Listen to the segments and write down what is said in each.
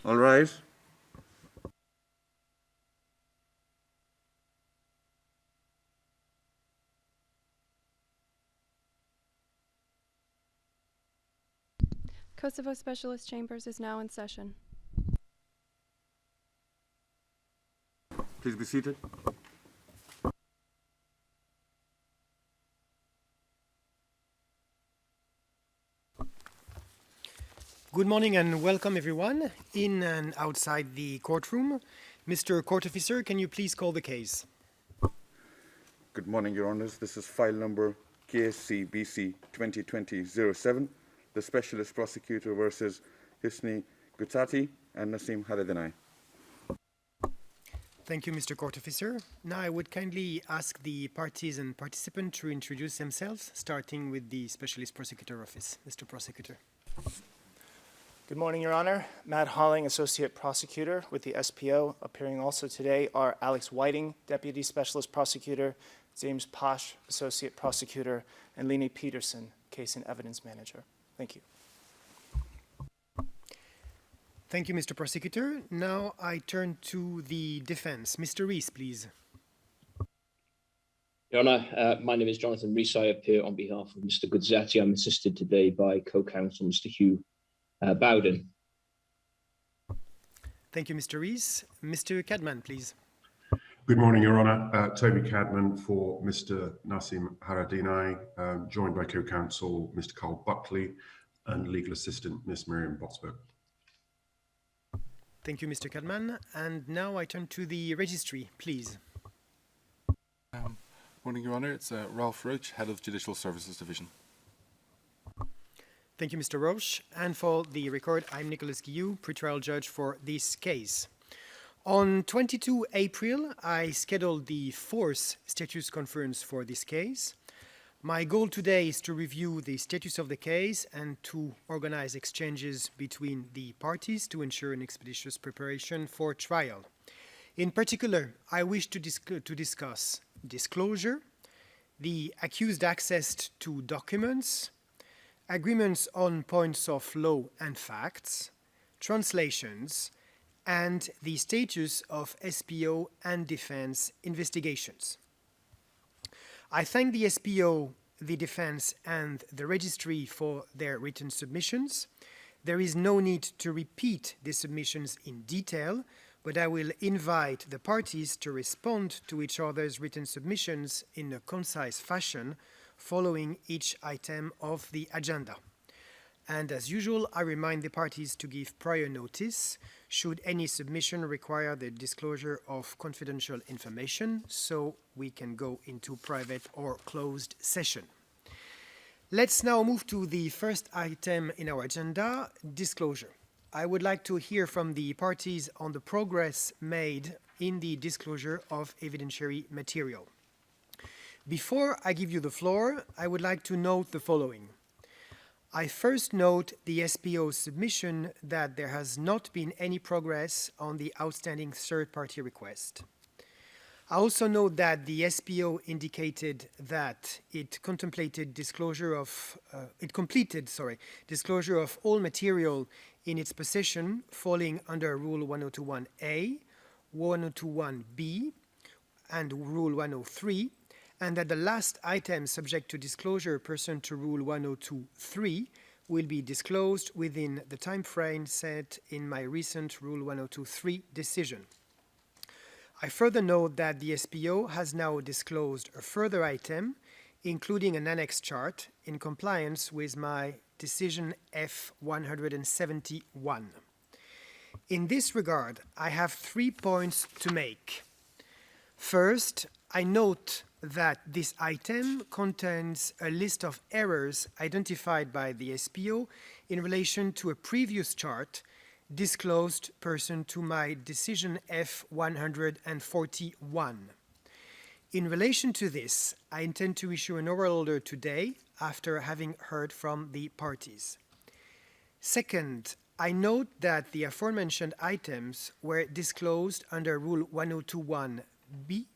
All rise. Kosovo Specialist Chambers is now in session. Please be seated. Good morning and welcome everyone in and outside the courtroom. Mr. Court Officer, can you please call the case? Good morning, Your Honors. This is file number KSC BC 2020-07, the Specialist Prosecutor versus Hisni Gucati and Haradinaj. Thank you, Mr. Court Officer. Now I would kindly ask the parties and participants to introduce themselves, starting with the Specialist Prosecutor Office. Mr. Prosecutor. Good morning, Your Honor. Matt Holling, Associate Prosecutor with the SPO. Appearing also today are Alex Whiting, Deputy Specialist Prosecutor, James Posh, Associate Prosecutor, and Leni Peterson, Case and Evidence Manager. Thank you. Thank you, Mr. Prosecutor. Now I turn to the defense. Mr. Rees, please. Your Honor, my name is Jonathan Rees. I appear on behalf of Mr. Gucati. I'm assisted today by co-counsel Mr. Hugh Bowden. Thank you, Mr. Rees. Mr. Cadman, please. Good morning, Your Honour. Toby Cadman for Mr. Haradinaj, joined by co-counsel Mr. Carl Buckley and legal assistant Ms. Miriam Botsberg. Thank you, Mr. Cadman. And now I turn to the registry, please. Morning, Your Honour. It's Ralph Roach, Head of Judicial Services Division. Thank you, Mr. Roche. And for the record, I'm Nicholas Guillou, pretrial judge for this case. On 22 April, I scheduled the fourth status conference for this case. My goal today is to review the status of the case and to organize exchanges between the parties to ensure an expeditious preparation for trial. In particular, I wish to discuss disclosure, the accused access to documents, agreements on points of law and facts, translations, and the status of SPO and defense investigations. I thank the SPO, the defense, and the registry for their written submissions. There is no need to repeat the submissions in detail, but I will invite the parties to respond to each other's written submissions in a concise fashion following each item of the agenda. And as usual, I remind the parties to give prior notice should any submission require the disclosure of confidential information, so we can go into private or closed session. Let's now move to the first item in our agenda, disclosure. I would like to hear from the parties on the progress made in the disclosure of evidentiary material. Before I give you the floor, I would like to note the following. I first note the SPO's submission that there has not been any progress on the outstanding third-party request. I also note that the SPO indicated that it completed disclosure of all material in its possession falling under Rule 1021A, 1021B, and Rule 103, and that the last item subject to disclosure pursuant to Rule 102.3 will be disclosed within the time frame set in my recent Rule 102.3 decision. I further note that the SPO has now disclosed a further item, including an annex chart, in compliance with my decision F171. In this regard, I have 3 points to make. First, I note that this item contains a list of errors identified by the SPO in relation to a previous chart disclosed pursuant to my decision F141. In relation to this, I intend to issue an oral order today after having heard from the parties. Second, I note that the aforementioned items were disclosed under Rule 1021B,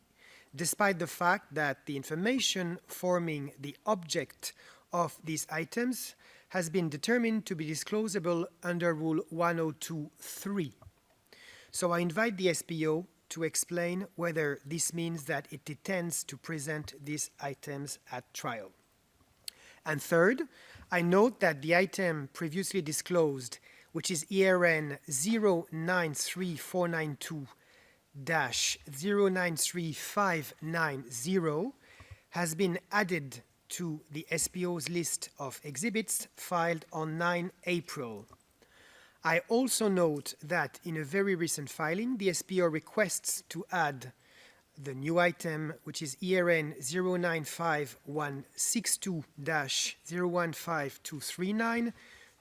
despite the fact that the information forming the object of these items has been determined to be disclosable under Rule 102.3. So I invite the SPO to explain whether this means that it intends to present these items at trial. And third, I note that the item previously disclosed, which is ERN 093492-093590, has been added to the SPO's list of exhibits filed on 9 April. I also note that in a very recent filing, the SPO requests to add the new item, which is ERN 095162-015239,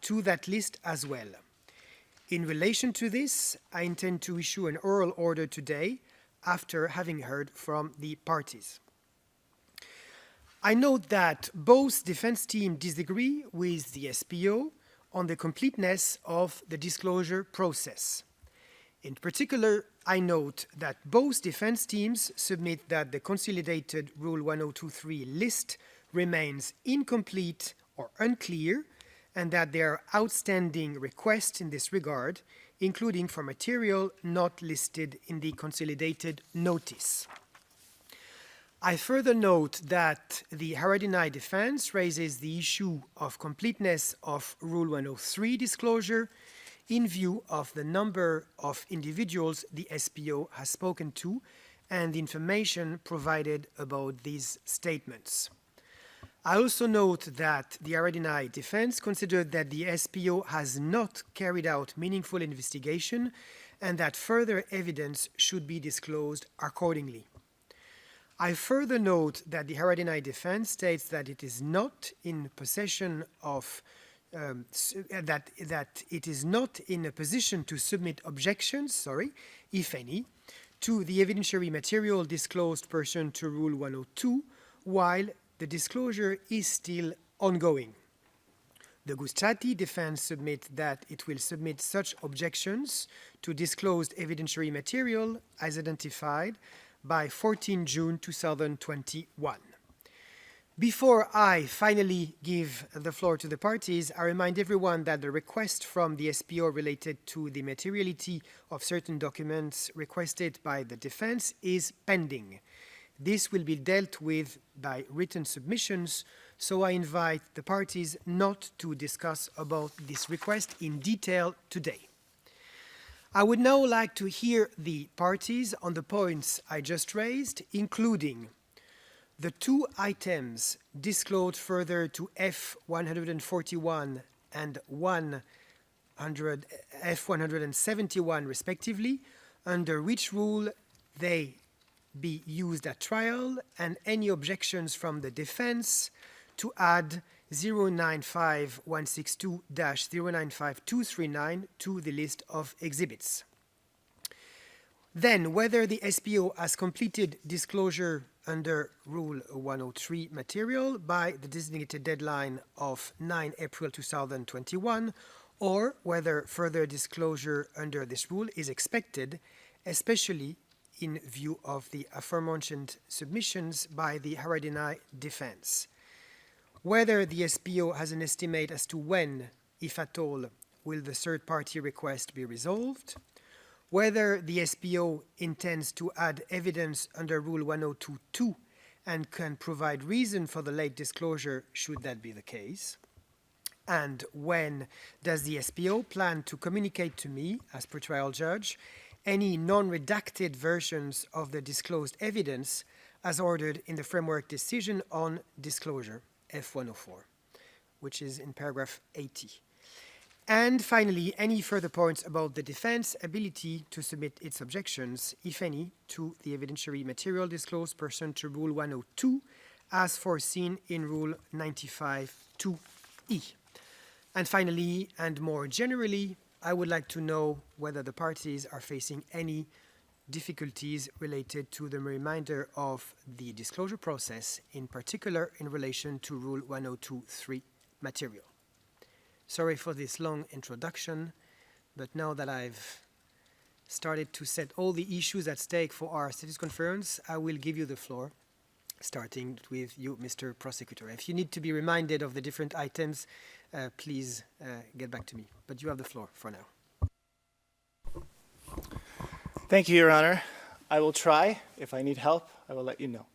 to that list as well. In relation to this, I intend to issue an oral order today after having heard from the parties. I note that both defense teams disagree with the SPO on the completeness of the disclosure process. In particular, I note that both defense teams submit that the consolidated Rule 1023 list remains incomplete or unclear, and that there are outstanding requests in this regard, including for material not listed in the consolidated notice. I further note that the Haradinaj defense raises the issue of completeness of Rule 103 disclosure in view of the number of individuals the SPO has spoken to and the information provided about these statements. I also note that the Haradinaj defense considered that the SPO has not carried out meaningful investigation and that further evidence should be disclosed accordingly. I further note that the Haradinaj defense states that it is not in possession of that it is not in a position to submit objections, if any, to the evidentiary material disclosed pursuant to Rule 102, while the disclosure is still ongoing. The Gucati defense submit that it will submit such objections to disclosed evidentiary material as identified by 14 June 2021. Before I finally give the floor to the parties, I remind everyone that the request from the SPO related to the materiality of certain documents requested by the defense is pending. This will be dealt with by written submissions, so I invite the parties not to discuss about this request in detail today. I would now like to hear the parties on the points I just raised, including the two items disclosed further to F141 and F171 respectively, under which rule they be used at trial, and any objections from the defense to add 095162-095239 to the list of exhibits. Then, whether the SPO has completed disclosure under Rule 103 material by the designated deadline of 9 April 2021, or whether further disclosure under this rule is expected, especially in view of the aforementioned submissions by the Haradinaj defense. Whether the SPO has an estimate as to when, if at all, will the third-party request be resolved, whether the SPO intends to add evidence under Rule 102.2 and can provide reason for the late disclosure should that be the case, and when does the SPO plan to communicate to me, as per trial judge, any non-redacted versions of the disclosed evidence as ordered in the framework decision on disclosure, F104, which is in paragraph 80. And finally, any further points about the defense ability to submit its objections, if any, to the evidentiary material disclosed pursuant to Rule 102, as foreseen in Rule 95(2)(e). And finally, and more generally, I would like to know whether the parties are facing any difficulties related to the remainder of the disclosure process, in particular in relation to Rule 102.3 material. Sorry for this long introduction, but now that I've started to set all the issues at stake for our status conference, I will give you the floor, starting with you, Mr. Prosecutor. If you need to be reminded of the different items, please get back to me. But you have the floor for now. Thank you, Your Honor. I will try. If I need help, I will let you know.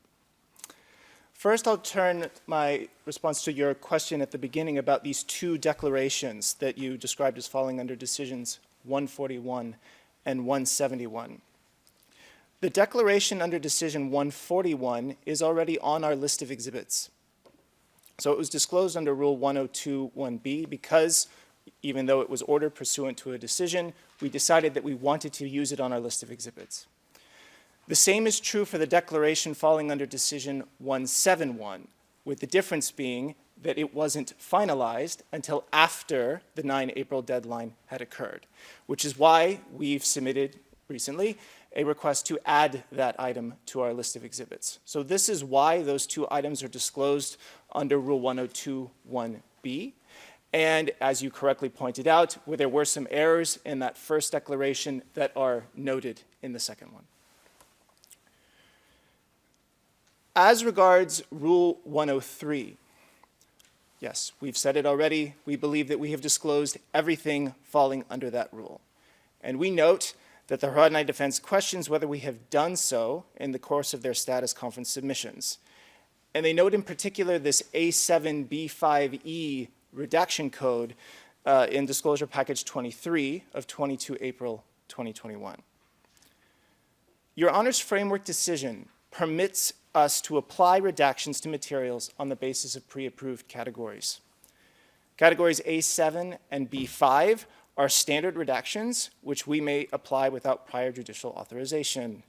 First, I'll turn my response to your question at the beginning about these two declarations that you described as falling under decisions 141 and 171. The declaration under decision 141 is already on our list of exhibits. So it was disclosed under Rule 102(1)B because, even though it was ordered pursuant to a decision, we decided that we wanted to use it on our list of exhibits. The same is true for the declaration falling under decision 171, with the difference being that it wasn't finalized until after the 9 April deadline had occurred, which is why we've submitted recently a request to add that item to our list of exhibits. So this is why those two items are disclosed under Rule 102(1)B. And as you correctly pointed out, where there were some errors in that first declaration that are noted in the second one. As regards Rule 103, yes, we've said it already. We believe that we have disclosed everything falling under that rule. And we note that the Haradinaj defense questions whether we have done so in the course of their status conference submissions. And they note in particular this A7B5E redaction code in Disclosure Package 23 of 22 April 2021. Your Honor's framework decision permits us to apply redactions to materials on the basis of pre-approved categories. Categories A7 and B5 are standard redactions, which we may apply without prior judicial authorization.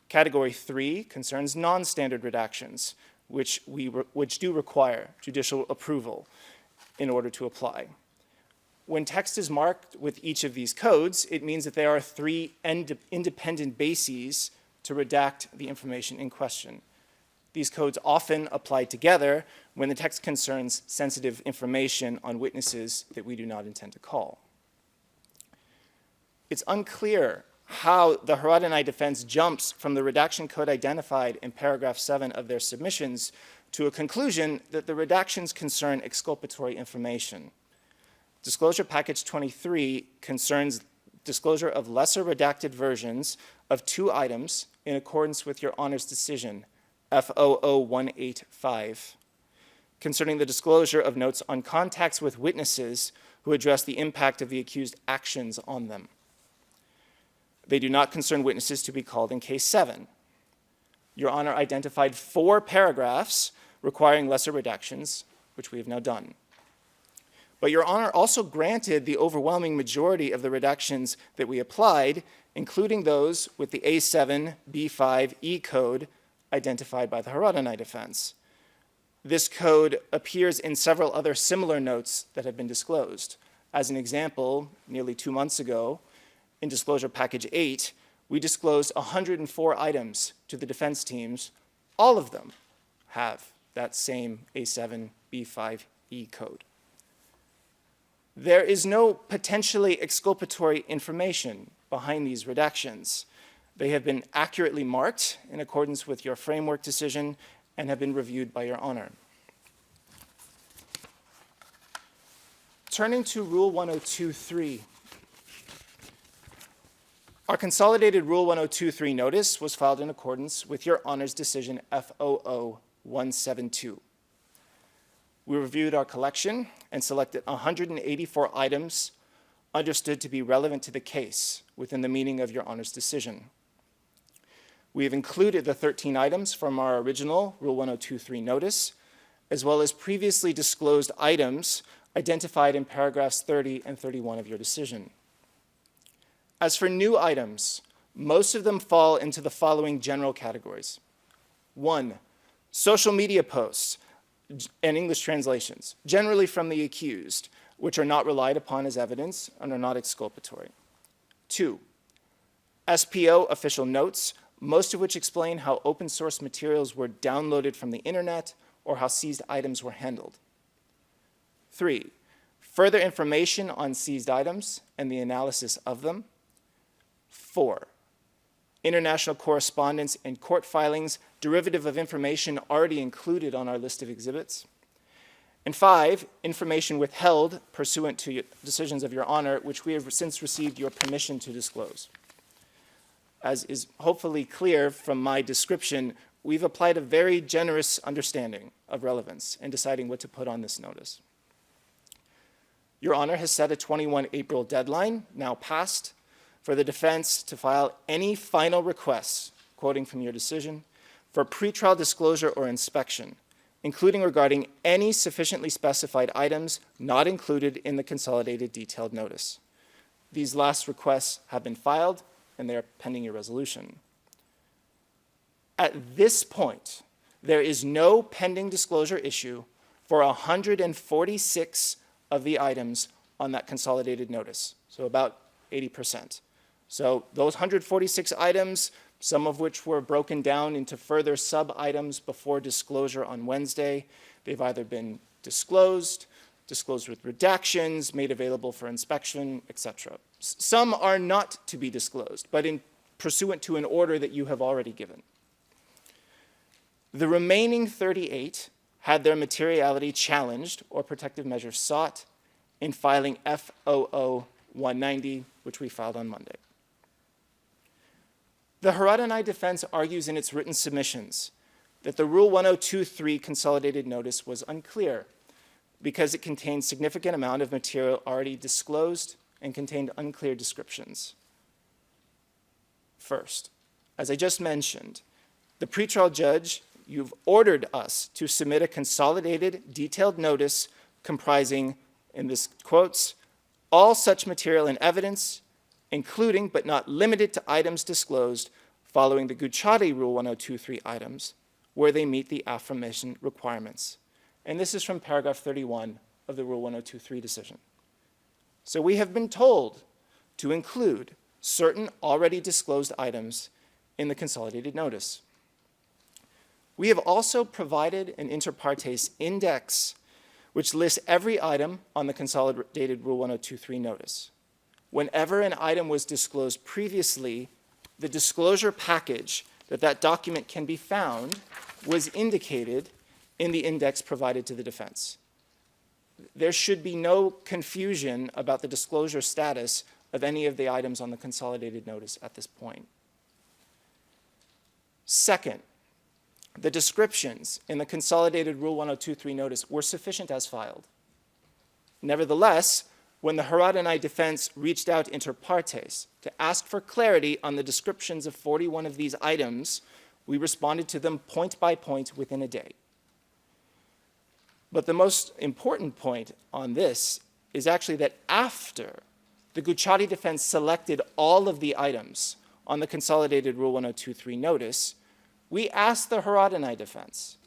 Category 3 concerns non-standard redactions, which do require judicial approval in order to apply. When text is marked with each of these codes, it means that there are three independent bases to redact the information in question. These codes often apply together when the text concerns sensitive information on witnesses that we do not intend to call. It's unclear how the Haradinaj defense jumps from the redaction code identified in paragraph 7 of their submissions to a conclusion that the redactions concern exculpatory information. Disclosure Package 23 concerns disclosure of lesser redacted versions of two items in accordance with Your Honor's decision, F00185, concerning the disclosure of notes on contacts with witnesses who address the impact of the accused actions on them. They do not concern witnesses to be called in Case 7. Your Honor identified 4 paragraphs requiring lesser redactions, which we have now done. But Your Honor also granted the overwhelming majority of the redactions that we applied, including those with the A7B5E code identified by the Haradinaj defense. This code appears in several other similar notes that have been disclosed. As an example, nearly 2 months ago, in Disclosure Package 8, we disclosed 104 items to the defense teams. All of them have that same A7B5E code. There is no potentially exculpatory information behind these redactions. They have been accurately marked in accordance with your framework decision and have been reviewed by Your Honor. Turning to Rule 102.3. Our consolidated Rule 102.3 notice was filed in accordance with Your Honor's decision F00172. We reviewed our collection and selected 184 items understood to be relevant to the case within the meaning of Your Honor's decision. We have included the 13 items from our original Rule 102.3 notice, as well as previously disclosed items identified in paragraphs 30 and 31 of your decision. As for new items, most of them fall into the following general categories. 1, social media posts and English translations, generally from the accused, which are not relied upon as evidence and are not exculpatory. 2, SPO official notes, most of which explain how open source materials were downloaded from the internet or how seized items were handled. 3, further information on seized items and the analysis of them. 4, international correspondence and court filings, derivative of information already included on our list of exhibits. And 5, information withheld pursuant to decisions of Your Honor, which we have since received your permission to disclose. As is hopefully clear from my description, we've applied a very generous understanding of relevance in deciding what to put on this notice. Your Honor has set a 21 April deadline, now passed, for the defense to file any final requests, quoting from your decision, for pretrial disclosure or inspection, including regarding any sufficiently specified items not included in the consolidated detailed notice. These last requests have been filed, and they are pending your resolution. At this point, there is no pending disclosure issue for 146 of the items on that consolidated notice, so about 80%. So those 146 items, some of which were broken down into further sub-items before disclosure on Wednesday, they've either been disclosed with redactions, made available for inspection, etc. Some are not to be disclosed, but in pursuant to an order that you have already given. The remaining 38 had their materiality challenged or protective measures sought in filing FOO 190, which we filed on Monday. The Haradinaj defense argues in its written submissions that the Rule 1023 consolidated notice was unclear because it contained significant amount of material already disclosed and contained unclear descriptions. First, as I just mentioned, the pretrial judge, you've ordered us to submit a consolidated detailed notice comprising, in this quotes, all such material and evidence, including but not limited to items disclosed following the Gucati Rule 1023 items, where they meet the aforementioned requirements. And this is from paragraph 31 of the Rule 1023 decision. So we have been told to include certain already disclosed items in the consolidated notice. We have also provided an inter partes index which lists every item on the consolidated Rule 1023 notice. Whenever an item was disclosed previously, the disclosure package that document can be found was indicated in the index provided to the defense. There should be no confusion about the disclosure status of any of the items on the consolidated notice at this point. Second, the descriptions in the consolidated Rule 1023 notice were sufficient as filed. Nevertheless, when the Haradinaj defense reached out inter partes to ask for clarity on the descriptions of 41 of these items, we responded to them point by point within a day. But the most important point on this is actually that after the Gucati defense selected all of the items on the consolidated Rule 1023 notice, we asked the Haradinaj defense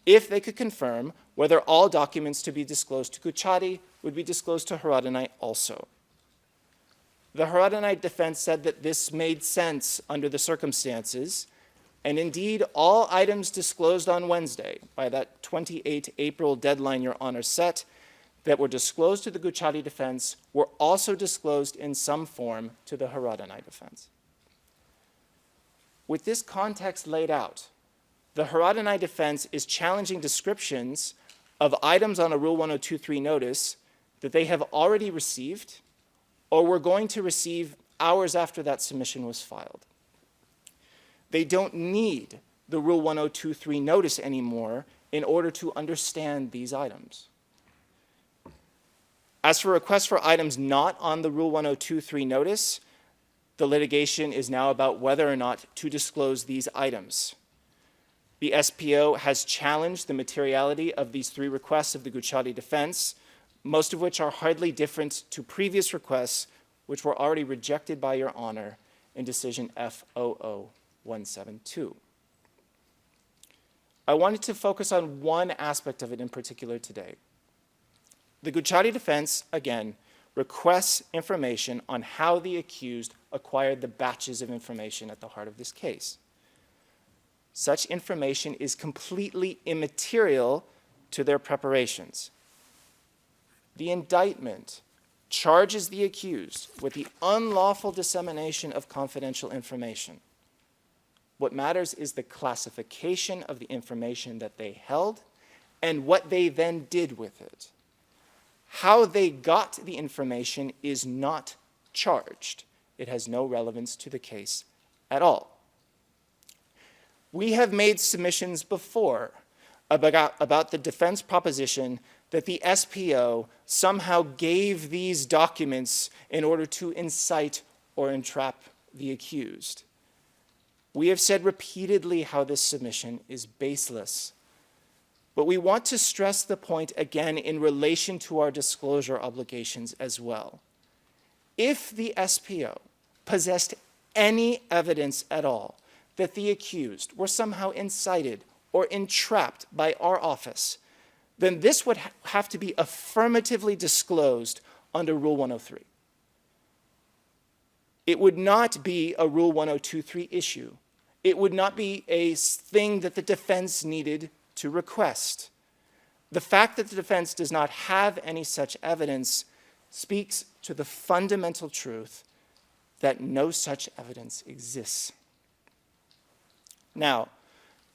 if they could confirm whether all documents to be disclosed to Gucati would be disclosed to Haradinaj also. The Haradinaj defense said that this made sense under the circumstances, and indeed all items disclosed on Wednesday by that 28 April deadline Your Honor set that were disclosed to the Gucati defense were also disclosed in some form to the Haradinaj defense. With this context laid out, the Haradinaj defense is challenging descriptions of items on a Rule 1023 notice that they have already received or were going to receive hours after that submission was filed. They don't need the Rule 1023 notice anymore in order to understand these items. As for requests for items not on the Rule 1023 notice, the litigation is now about whether or not to disclose these items. The SPO has challenged the materiality of these 3 requests of the Gucati defense, most of which are hardly different to previous requests which were already rejected by Your Honor in decision FOO 172. I wanted to focus on one aspect of it in particular today. The Gucati defense, again, requests information on how the accused acquired the batches of information at the heart of this case. Such information is completely immaterial to their preparations. The indictment charges the accused with the unlawful dissemination of confidential information. What matters is the classification of the information that they held and what they then did with it. How they got the information is not charged. It has no relevance to the case at all. We have made submissions before about the defense proposition that the SPO somehow gave these documents in order to incite or entrap the accused. We have said repeatedly how this submission is baseless. But we want to stress the point again in relation to our disclosure obligations as well. If the SPO possessed any evidence at all that the accused were somehow incited or entrapped by our office, then this would have to be affirmatively disclosed under Rule 103. It would not be a Rule 1023 issue. It would not be a thing that the defense needed to request. The fact that the defense does not have any such evidence speaks to the fundamental truth that no such evidence exists. Now,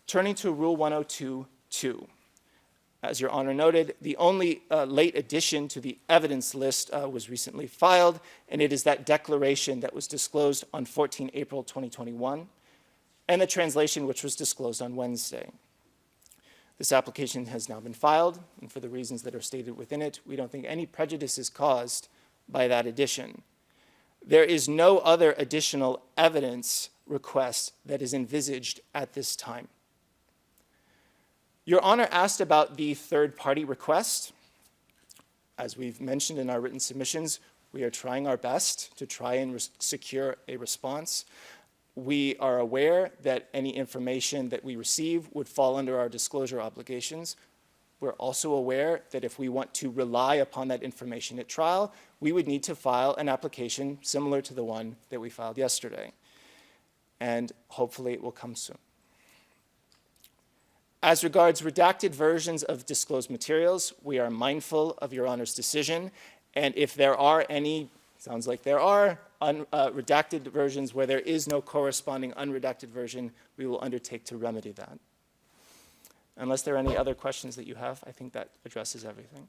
turning to Rule 102.2. As Your Honor noted, the only late addition to the evidence list was recently filed, and it is that declaration that was disclosed on 14 April 2021, and the translation which was disclosed on Wednesday. This application has now been filed, and for the reasons that are stated within it, we don't think any prejudice is caused by that addition. There is no other additional evidence request that is envisaged at this time. Your Honor asked about the third-party request. As we've mentioned in our written submissions, we are trying our best to try and secure a response. We are aware that any information that we receive would fall under our disclosure obligations. We're also aware that if we want to rely upon that information at trial, we would need to file an application similar to the one that we filed yesterday. And hopefully it will come soon. As regards redacted versions of disclosed materials, we are mindful of Your Honor's decision, and if there are any, sounds like there are, redacted versions where there is no corresponding unredacted version, we will undertake to remedy that. Unless there are any other questions that you have, I think that addresses everything.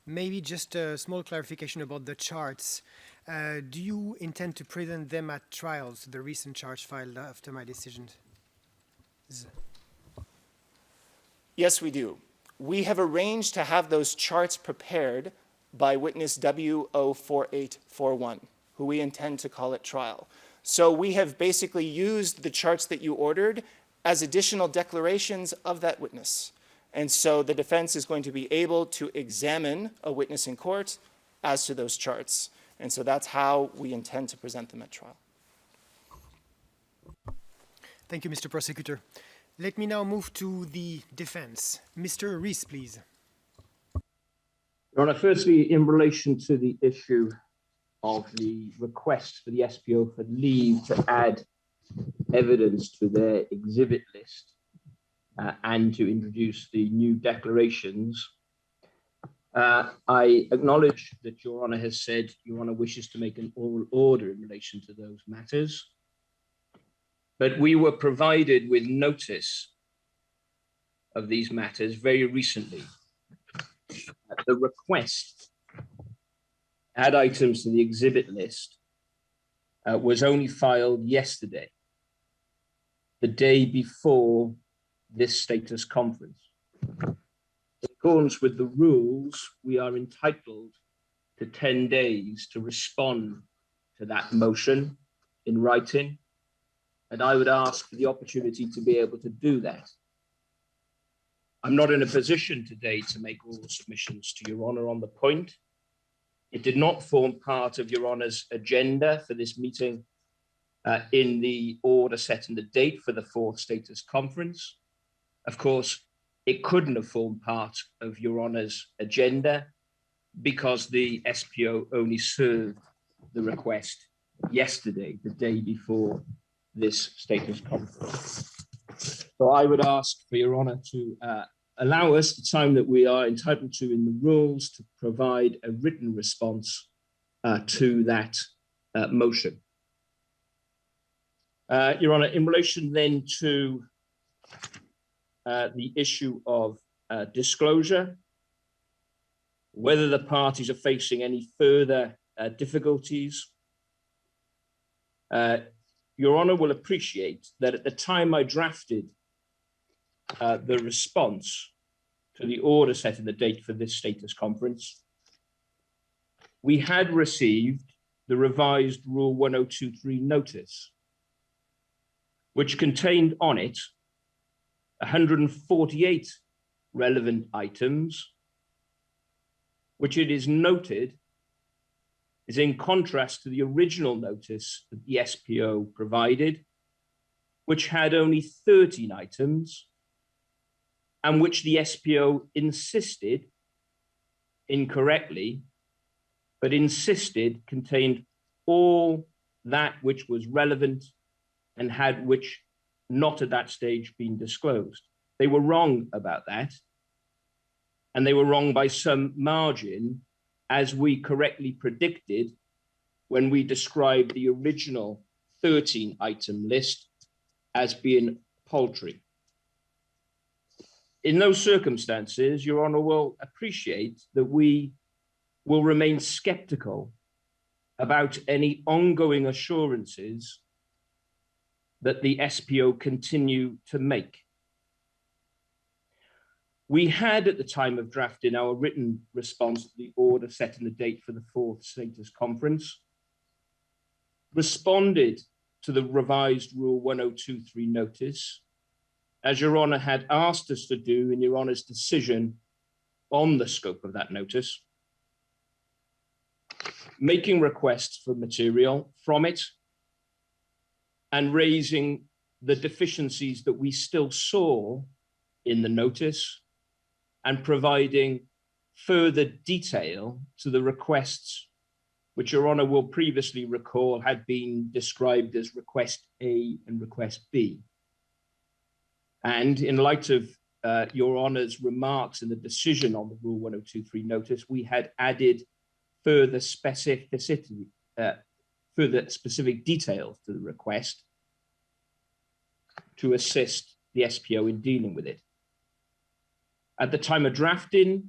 Maybe just a small clarification about the charts. Do you intend to present them at trials, the recent charge filed after my decision? Yes, we do. We have arranged to have those charts prepared by witness W04841, who we intend to call at trial. So we have basically used the charts that you ordered as additional declarations of that witness. And so the defense is going to be able to examine a witness in court as to those charts. And so that's how we intend to present them at trial. Thank you, Mr. Prosecutor. Let me now move to the defense. Mr. Rees, please. Your Honor, firstly, in relation to the issue of the request for the SPO for leave to add evidence to their exhibit list and to introduce the new declarations, I acknowledge that Your Honor has said Your Honor wishes to make an oral order in relation to those matters. But we were provided with notice of these matters very recently. The request to add items to the exhibit list was only filed yesterday, the day before this status conference. In accordance with the rules, we are entitled to 10 days to respond to that motion in writing. And I would ask for the opportunity to be able to do that. I'm not in a position today to make oral submissions to Your Honor on the point. It did not form part of Your Honor's agenda for this meeting in the order setting the date for the fourth status conference. Of course, it couldn't have formed part of Your Honor's agenda because the SPO only served the request yesterday, the day before this status conference. So I would ask for Your Honor to allow us the time that we are entitled to in the rules to provide a written response to that motion. Your Honor, in relation then to the issue of disclosure, whether the parties are facing any further difficulties. Your Honour will appreciate that at the time I drafted the response to the order setting the date for this status conference, we had received the revised Rule 1023 notice, which contained on it 148 relevant items, which it is noted is in contrast to the original notice that the SPO provided, which had only 13 items, and which the SPO insisted, incorrectly, but insisted contained all that which was relevant and had which not at that stage been disclosed. They were wrong about that, and they were wrong by some margin, as we correctly predicted when we described the original 13 item list as being paltry. In those circumstances, Your Honour will appreciate that we will remain skeptical about any ongoing assurances that the SPO continue to make. We had, at the time of drafting our written response to the order setting the date for the fourth status conference, responded to the revised Rule 1023 notice, as Your Honour had asked us to do in Your Honour's decision on the scope of that notice, making requests for material from it and raising the deficiencies that we still saw in the notice and providing further detail to the requests, which Your Honour will previously recall had been described as Request A and Request B. And in light of Your Honour's remarks in the decision on the Rule 1023 notice, we had added further specificity, further specific details to the request to assist the SPO in dealing with it. At the time of drafting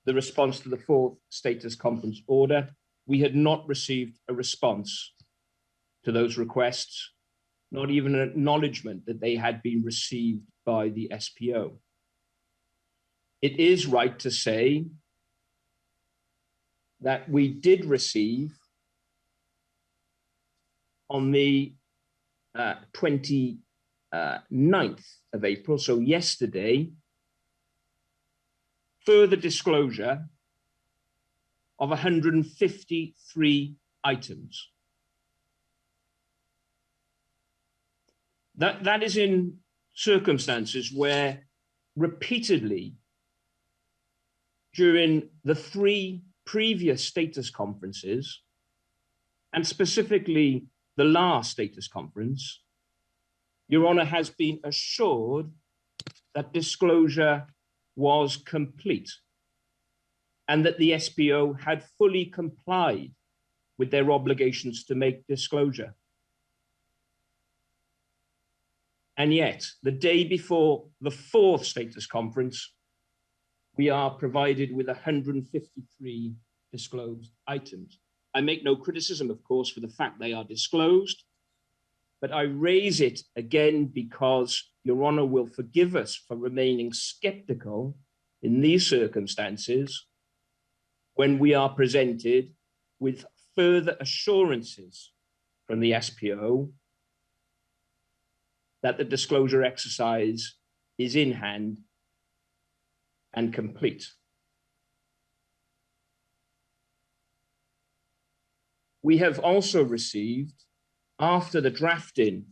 the response to the fourth status conference order, we had not received a response to those requests, not even an acknowledgement that they had been received by the SPO. It is right to say that we did receive on the 29th of April, so yesterday, further disclosure of 153 items. That is in circumstances where repeatedly during the 3 previous status conferences, and specifically the last status conference, Your Honour has been assured that disclosure was complete and that the SPO had fully complied with their obligations to make disclosure. And yet, the day before the fourth status conference, we are provided with 153 disclosed items. I make no criticism, of course, for the fact they are disclosed, but I raise it again because Your Honour will forgive us for remaining skeptical in these circumstances when we are presented with further assurances from the SPO that the disclosure exercise is in hand and complete. We have also received, after the drafting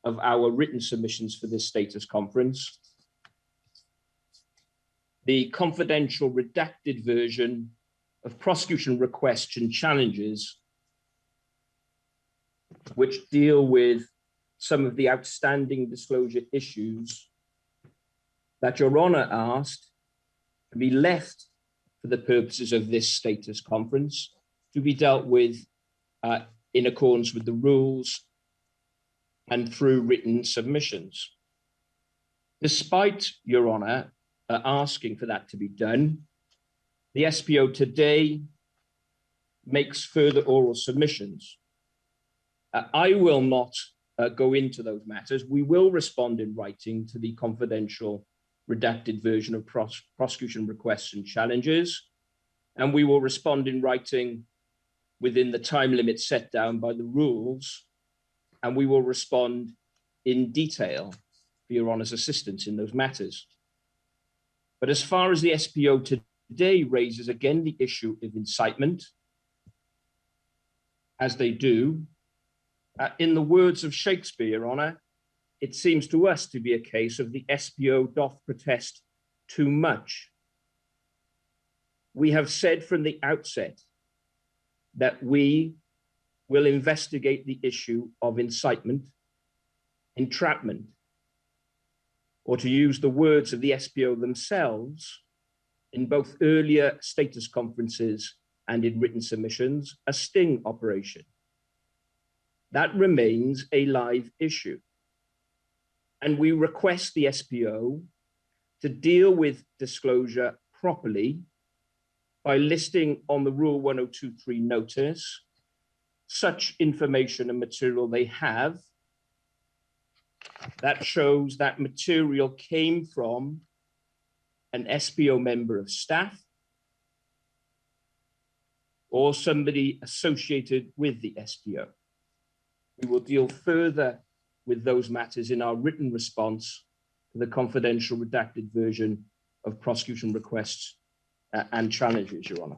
of our written submissions for this status conference, the confidential redacted version of prosecution requests and challenges which deal with some of the outstanding disclosure issues that Your Honour asked to be left for the purposes of this status conference to be dealt with in accordance with the rules and through written submissions. Despite, Your Honour, asking for that to be done, the SPO today makes further oral submissions. I will not go into those matters. We will respond in writing to the confidential redacted version of prosecution requests and challenges, and we will respond in writing within the time limit set down by the rules, and we will respond in detail for Your Honour's assistance in those matters. But as far as the SPO today raises again the issue of incitement, as they do, in the words of Shakespeare, Your Honour, it seems to us to be a case of the SPO doth protest too much. We have said from the outset that we will investigate the issue of incitement, entrapment, or to use the words of the SPO themselves, in both earlier status conferences and in written submissions, a sting operation. That remains a live issue. And we request the SPO to deal with disclosure properly by listing on the Rule 1023 notice such information and material they have that shows that material came from an SPO member of staff or somebody associated with the SPO. We will deal further with those matters in our written response to the confidential redacted version of prosecution requests and challenges, Your Honour.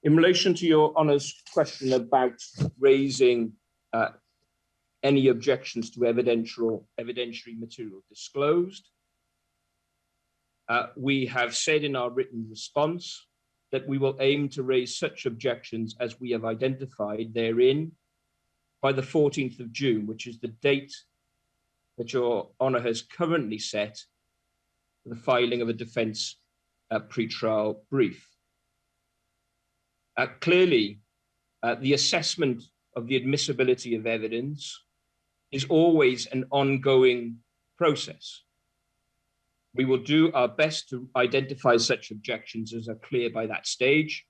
In relation to Your Honour's question about raising any objections to evidentiary material disclosed, we have said in our written response that we will aim to raise such objections as we have identified therein by the 14th of June, which is the date that Your Honour has currently set for the filing of a defence pretrial brief. Clearly, the assessment of the admissibility of evidence is always an ongoing process. We will do our best to identify such objections as are clear by that stage.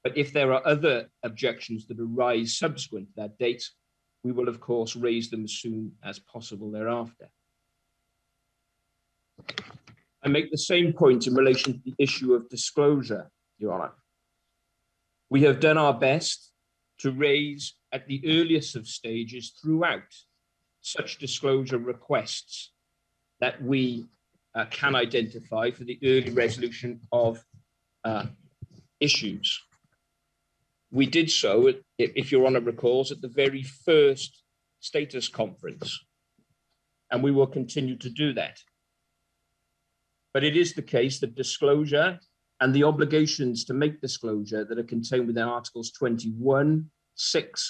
But if there are other objections that arise subsequent to that date, we will, of course, raise them as soon as possible thereafter. I make the same point in relation to the issue of disclosure, Your Honour. We have done our best to raise at the earliest of stages throughout such disclosure requests that we can identify for the early resolution of issues. We did so, if Your Honour recalls, at the very first status conference, and we will continue to do that. But it is the case that disclosure and the obligations to make disclosure that are contained within Articles 21(6)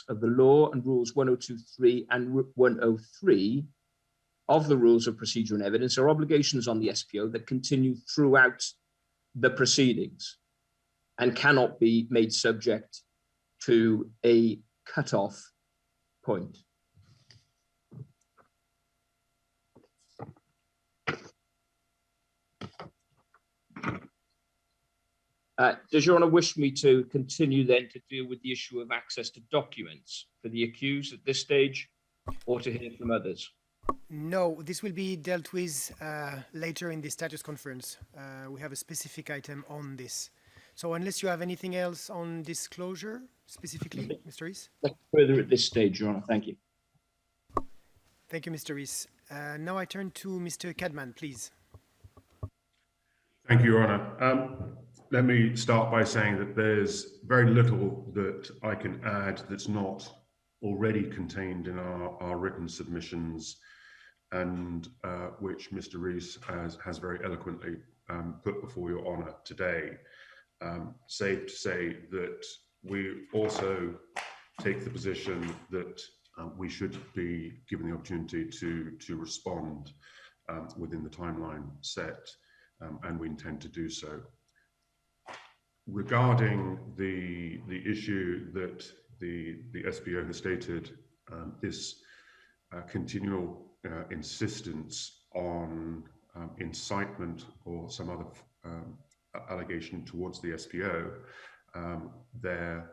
of the law and Rules 1023 and 103 of the Rules of Procedure and Evidence are obligations on the SPO that continue throughout the proceedings and cannot be made subject to a cut-off point. Does Your Honour wish me to continue then to deal with the issue of access to documents for the accused at this stage, or to hear from others? No, this will be dealt with later in the status conference. We have a specific item on this. So unless you have anything else on disclosure specifically, Mr. Rees? Further at this stage, Your Honour. Thank you. Thank you, Mr. Rees. Now I turn to Mr. Cadman, please. Thank you, Your Honour. Let me start by saying that there's very little that I can add that's not already contained in our written submissions, and which Mr. Rees has very eloquently put before Your Honour today. Safe to say that we also take the position that we should be given the opportunity to respond within the timeline set, and we intend to do so. Regarding the issue that the SPO has stated this continual insistence on incitement or some other allegation towards the SPO, their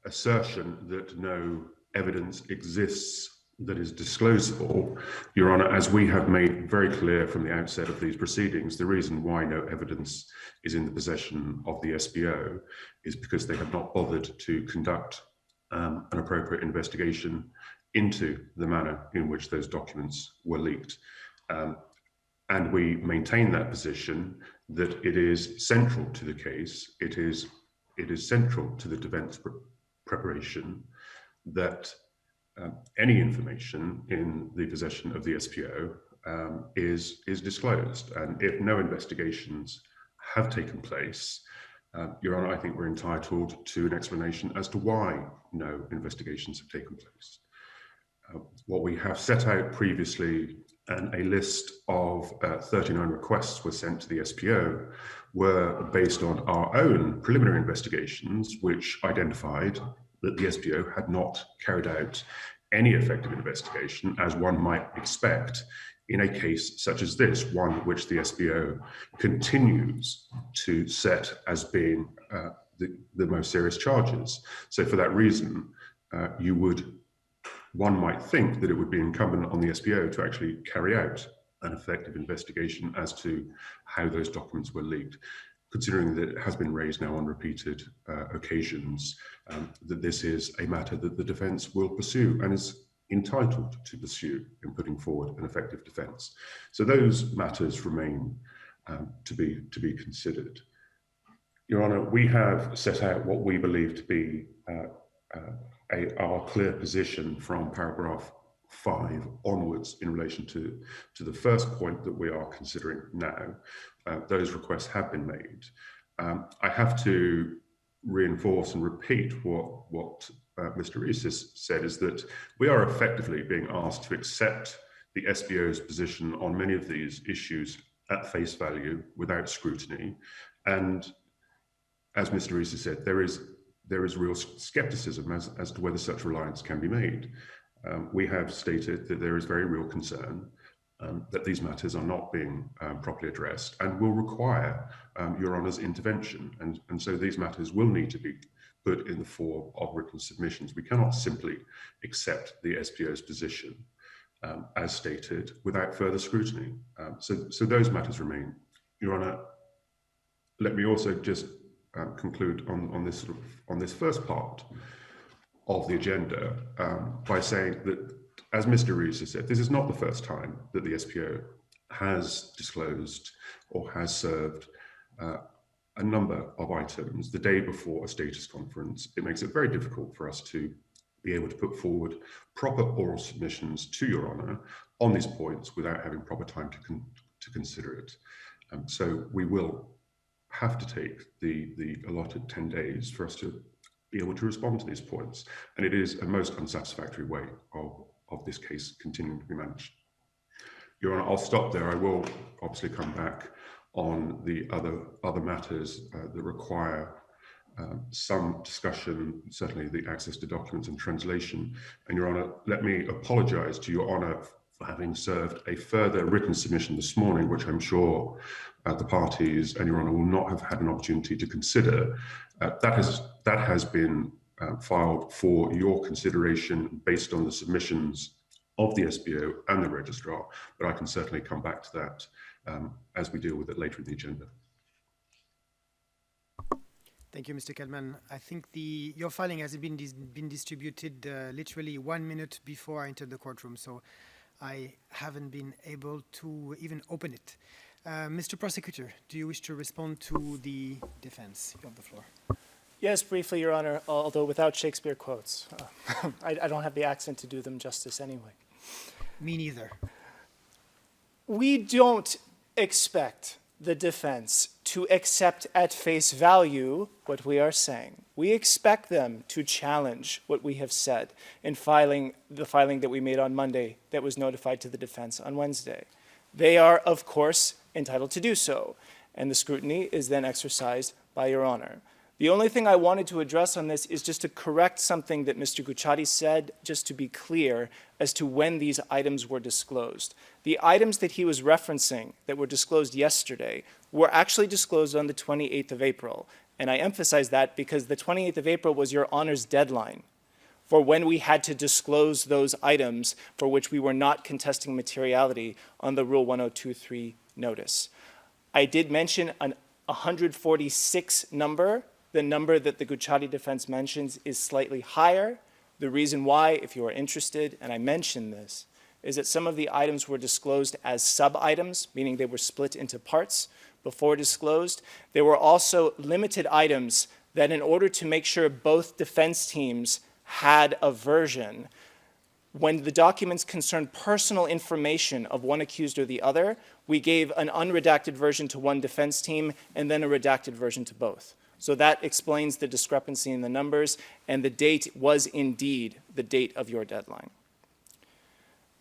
assertion that no evidence exists that is disclosable, Your Honour, as we have made very clear from the outset of these proceedings, the reason why no evidence is in the possession of the SPO is because they have not bothered to conduct an appropriate investigation into the manner in which those documents were leaked. And we maintain that position that it is central to the case, it is central to the defence preparation that any information in the possession of the SPO is disclosed. And if no investigations have taken place, Your Honour, I think we're entitled to an explanation as to why no investigations have taken place. What we have set out previously, and a list of 39 requests were sent to the SPO, were based on our own preliminary investigations, which identified that the SPO had not carried out any effective investigation, as one might expect in a case such as this, one which the SPO continues to set as being the most serious charges. So for that reason, one might think that it would be incumbent on the SPO to actually carry out an effective investigation as to how those documents were leaked, considering that it has been raised now on repeated occasions that this is a matter that the defence will pursue and is entitled to pursue in putting forward an effective defence. So those matters remain to be considered. Your Honour, we have set out what we believe to be our clear position from paragraph 5 onwards in relation to the first point that we are considering now. Those requests have been made. I have to reinforce and repeat what Mr. Rees said, is that we are effectively being asked to accept the SBO's position on many of these issues at face value without scrutiny. And as Mr. Rees said, there is real scepticism as to whether such reliance can be made. We have stated that there is very real concern that these matters are not being properly addressed and will require Your Honour's intervention. And so these matters will need to be put in the form of written submissions. We cannot simply accept the SPO's position as stated without further scrutiny. So those matters remain. Your Honour, let me also just conclude on this first part of the agenda by saying that, as Mr. Rees has said, this is not the first time that the SPO has disclosed or has served a number of items the day before a status conference. It makes it very difficult for us to be able to put forward proper oral submissions to Your Honour on these points without having proper time to consider it. So we will have to take the allotted 10 days for us to be able to respond to these points. And it is a most unsatisfactory way of this case continuing to be managed. Your Honour, I'll stop there. I will obviously come back on the other matters that require some discussion, certainly the access to documents and translation. And Your Honour, let me apologise to Your Honour for having served a further written submission this morning, which I'm sure the parties and Your Honour will not have had an opportunity to consider. That has been filed for your consideration based on the submissions of the SBO and the registrar, but I can certainly come back to that as we deal with it later in the agenda. Thank you, Mr. Kelman. I think your filing has been distributed literally 1 minute before I entered the courtroom, so I haven't been able to even open it. Mr. Prosecutor, do you wish to respond to the defense? You have the floor. Yes, briefly, Your Honor, although without Shakespeare quotes. I don't have the accent to do them justice anyway. Me neither. We don't expect the defense to accept at face value what we are saying. We expect them to challenge what we have said in the filing that we made on Monday that was notified to the defense on Wednesday. They are, of course, entitled to do so, and the scrutiny is then exercised by Your Honor. The only thing I wanted to address on this is just to correct something that Mr. Gucciati said, just to be clear as to when these items were disclosed. The items that he was referencing that were disclosed yesterday were actually disclosed on the 28th of April. And I emphasize that because the 28th of April was Your Honor's deadline for when we had to disclose those items for which we were not contesting materiality on the Rule 1023 notice. I did mention an 146 number. The number that the Gucciati defense mentions is slightly higher. The reason why, if you are interested, and I mentioned this, is that some of the items were disclosed as sub-items, meaning they were split into parts before disclosed. There were also limited items that in order to make sure both defense teams had a version, when the documents concerned personal information of one accused or the other, we gave an unredacted version to one defense team and then a redacted version to both. So that explains the discrepancy in the numbers, and the date was indeed the date of your deadline.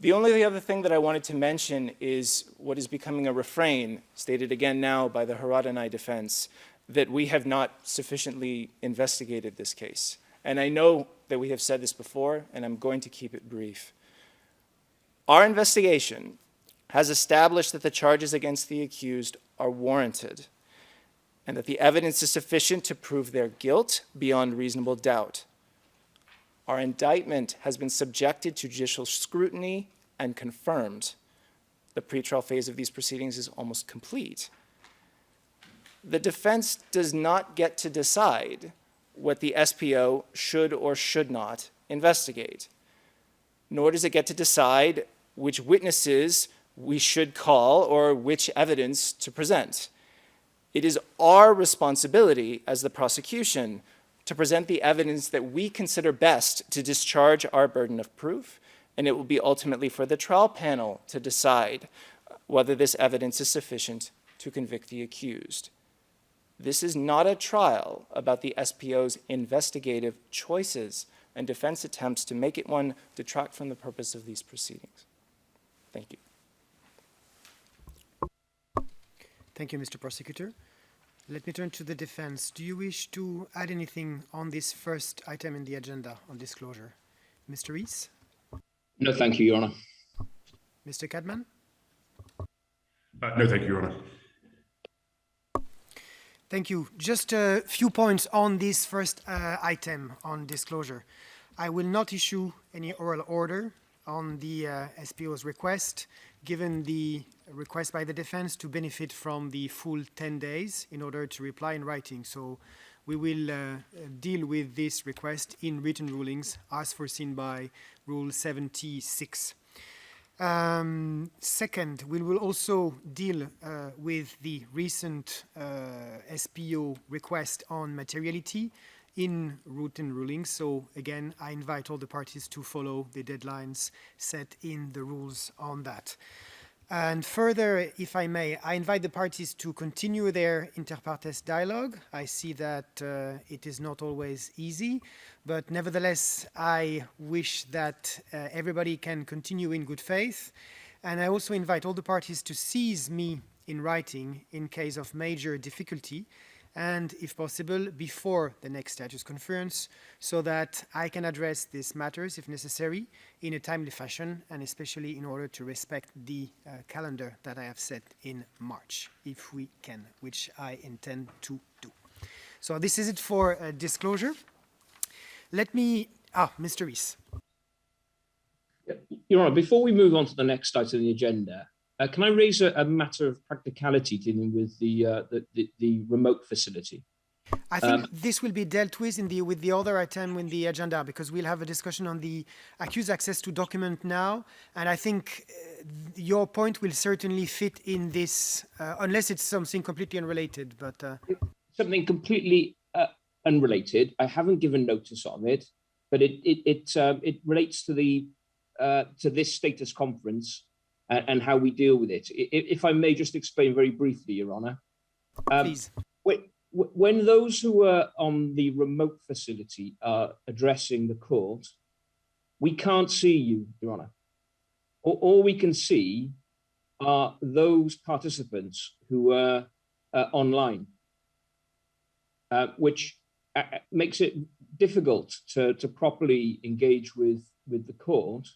The only other thing that I wanted to mention is what is becoming a refrain, stated again now by the Haradinaj defense, that we have not sufficiently investigated this case. And I know that we have said this before, and I'm going to keep it brief. Our investigation has established that the charges against the accused are warranted, and that the evidence is sufficient to prove their guilt beyond reasonable doubt. Our indictment has been subjected to judicial scrutiny and confirmed. The pretrial phase of these proceedings is almost complete. The defense does not get to decide what the SPO should or should not investigate, nor does it get to decide which witnesses we should call or which evidence to present. It is our responsibility as the prosecution to present the evidence that we consider best to discharge our burden of proof, and it will be ultimately for the trial panel to decide whether this evidence is sufficient to convict the accused. This is not a trial about the SPO's investigative choices and defense attempts to make it one detract from the purpose of these proceedings. Thank you. Thank you, Mr. Prosecutor. Let me turn to the defense. Do you wish to add anything on this first item in the agenda on disclosure? Mr. Rees? No, thank you, Your Honor. Mr. Cadman? No, thank you, Your Honor. Thank you. Just a few points on this first item on disclosure. I will not issue any oral order on the SPO's request, given the request by the defense to benefit from the full 10 days in order to reply in writing. So we will deal with this request in written rulings as foreseen by Rule 76. Second, we will also deal with the recent SPO request on materiality in written rulings. So again, I invite all the parties to follow the deadlines set in the rules on that. And further, if I may, I invite the parties to continue their inter partes dialogue. I see that it is not always easy, but nevertheless, I wish that everybody can continue in good faith. And I also invite all the parties to seize me in writing in case of major difficulty, and if possible, before the next status conference, so that I can address these matters, if necessary, in a timely fashion, and especially in order to respect the calendar that I have set in March, if we can, which I intend to do. So this is it for disclosure. Let me, Mr. Rees. Your Honor, before we move on to the next item on the agenda, can I raise a matter of practicality dealing with the remote facility? I think this will be dealt with with the other item in the agenda, because we'll have a discussion on the accused access to document now, and I think your point will certainly fit in this, unless it's something completely unrelated. But something completely unrelated. I haven't given notice on it, but it relates to this status conference and how we deal with it. If I may just explain very briefly, Your Honor. Please. When those who are on the remote facility are addressing the court, we can't see you, Your Honor. All we can see are those participants who are online, which makes it difficult to properly engage with the court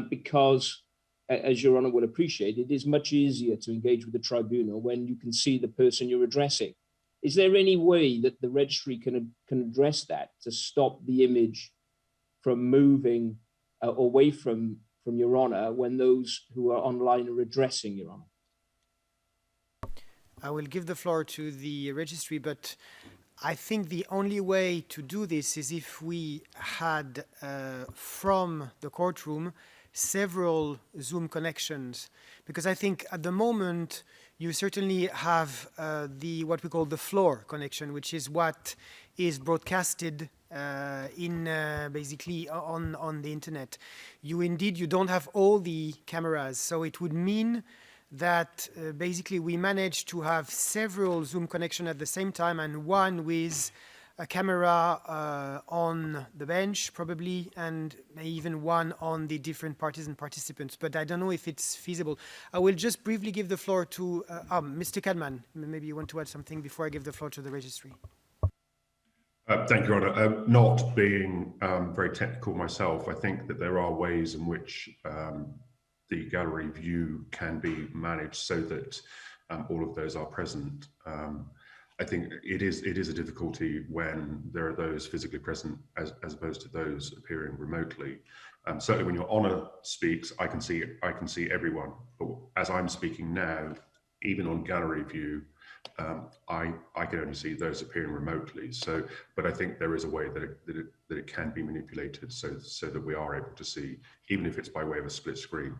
because, as Your Honour will appreciate, it is much easier to engage with the tribunal when you can see the person you're addressing. Is there any way that the registry can address that to stop the image from moving away from Your Honour when those who are online are addressing Your Honour? I will give the floor to the registry, but I think the only way to do this is if we had from the courtroom several Zoom connections, because I think at the moment you certainly have what we call the floor connection, which is what is broadcasted basically on the internet. You don't have all the cameras, so it would mean that basically we managed to have several Zoom connections at the same time, and one with a camera on the bench probably, and even one on the different parties and participants. But I don't know if it's feasible. I will just briefly give the floor to Mr. Cadman. Maybe you want to add something before I give the floor to the registry. Thank you, Your Honour. Not being very technical myself, I think that there are ways in which the gallery view can be managed so that all of those are present. I think it is a difficulty when there are those physically present as opposed to those appearing remotely. Certainly, when Your Honour speaks, I can see everyone. But as I'm speaking now, even on gallery view, I can only see those appearing remotely. So, but I think there is a way that it can be manipulated so that we are able to see, even if it's by way of a split screen.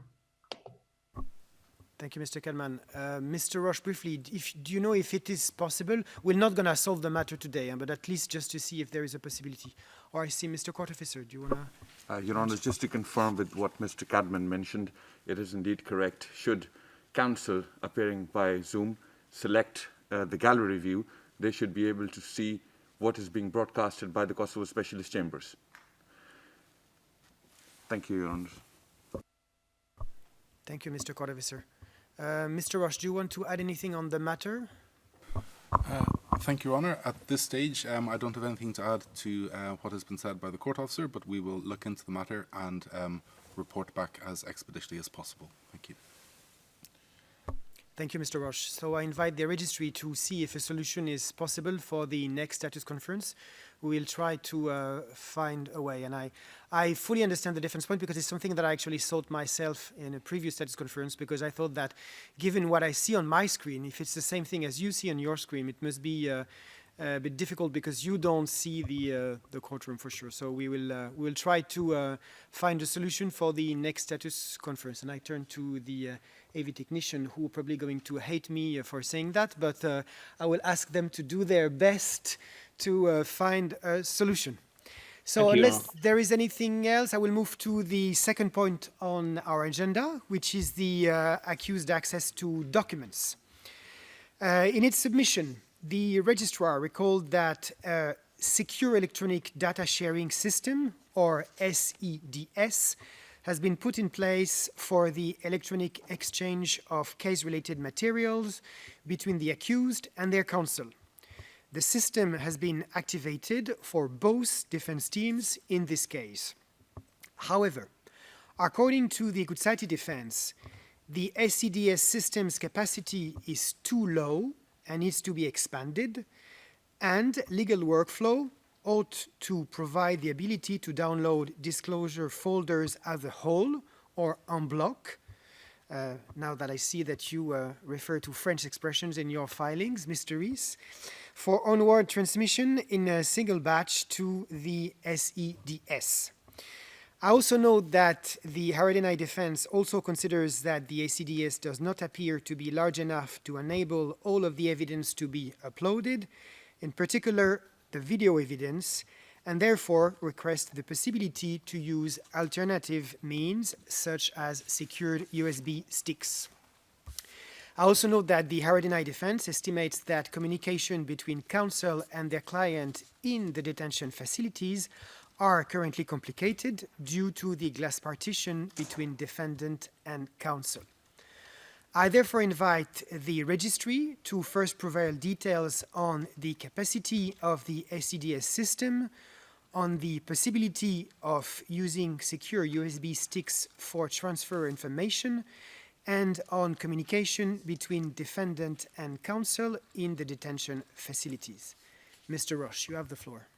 Thank you, Mr. Cadman. Mr. Roche, briefly, do you know if it is possible? We're not going to solve the matter today, but at least just to see if there is a possibility. Or I see Mr. Court Officer. Do you want to? Your Honour, just to confirm with what Mr. Cadman mentioned, it is indeed correct. Should counsel appearing by Zoom select the gallery view, they should be able to see what is being broadcasted by the Kosovo Specialist Chambers. Thank you, Your Honour. Thank you, Mr. Court Officer. Mr. Roche, do you want to add anything on the matter? Thank you, Your Honour. At this stage, I don't have anything to add to what has been said by the court officer, but we will look into the matter and report back as expeditiously as possible. Thank you. Thank you, Mr. Roche. So I invite the registry to see if a solution is possible for the next status conference. We will try to find a way. And I fully understand the difference point, because it's something that I actually thought myself in a previous status conference, because I thought that given what I see on my screen, if it's the same thing as you see on your screen, it must be a bit difficult because you don't see the courtroom for sure. So we will try to find a solution for the next status conference. And I turn to the AV technician, who are probably going to hate me for saying that, but I will ask them to do their best to find a solution. So unless there is anything else, I will move to the second point on our agenda, which is the accused access to documents. In its submission, the registrar recalled that a secure electronic data sharing system, or SEDS, has been put in place for the electronic exchange of case-related materials between the accused and their counsel. The system has been activated for both defense teams in this case. However, according to the Gucati defense, the SEDS system's capacity is too low and needs to be expanded, and legal workflow ought to provide the ability to download disclosure folders as a whole or en bloc. Now that I see that you refer to French expressions in your filings, Mr. Rees, for onward transmission in a single batch to the SEDS. I also note that the Haradinaj defense also considers that the SEDS does not appear to be large enough to enable all of the evidence to be uploaded, in particular the video evidence, and therefore request the possibility to use alternative means such as secured USB sticks. I also note that the Haradinaj defense estimates that communication between counsel and their client in the detention facilities are currently complicated due to the glass partition between defendant and counsel. I therefore invite the registry to first provide details on the capacity of the SEDS system, on the possibility of using secure USB sticks for transfer information, and on communication between defendant and counsel in the detention facilities. Mr. Roche, you have the floor.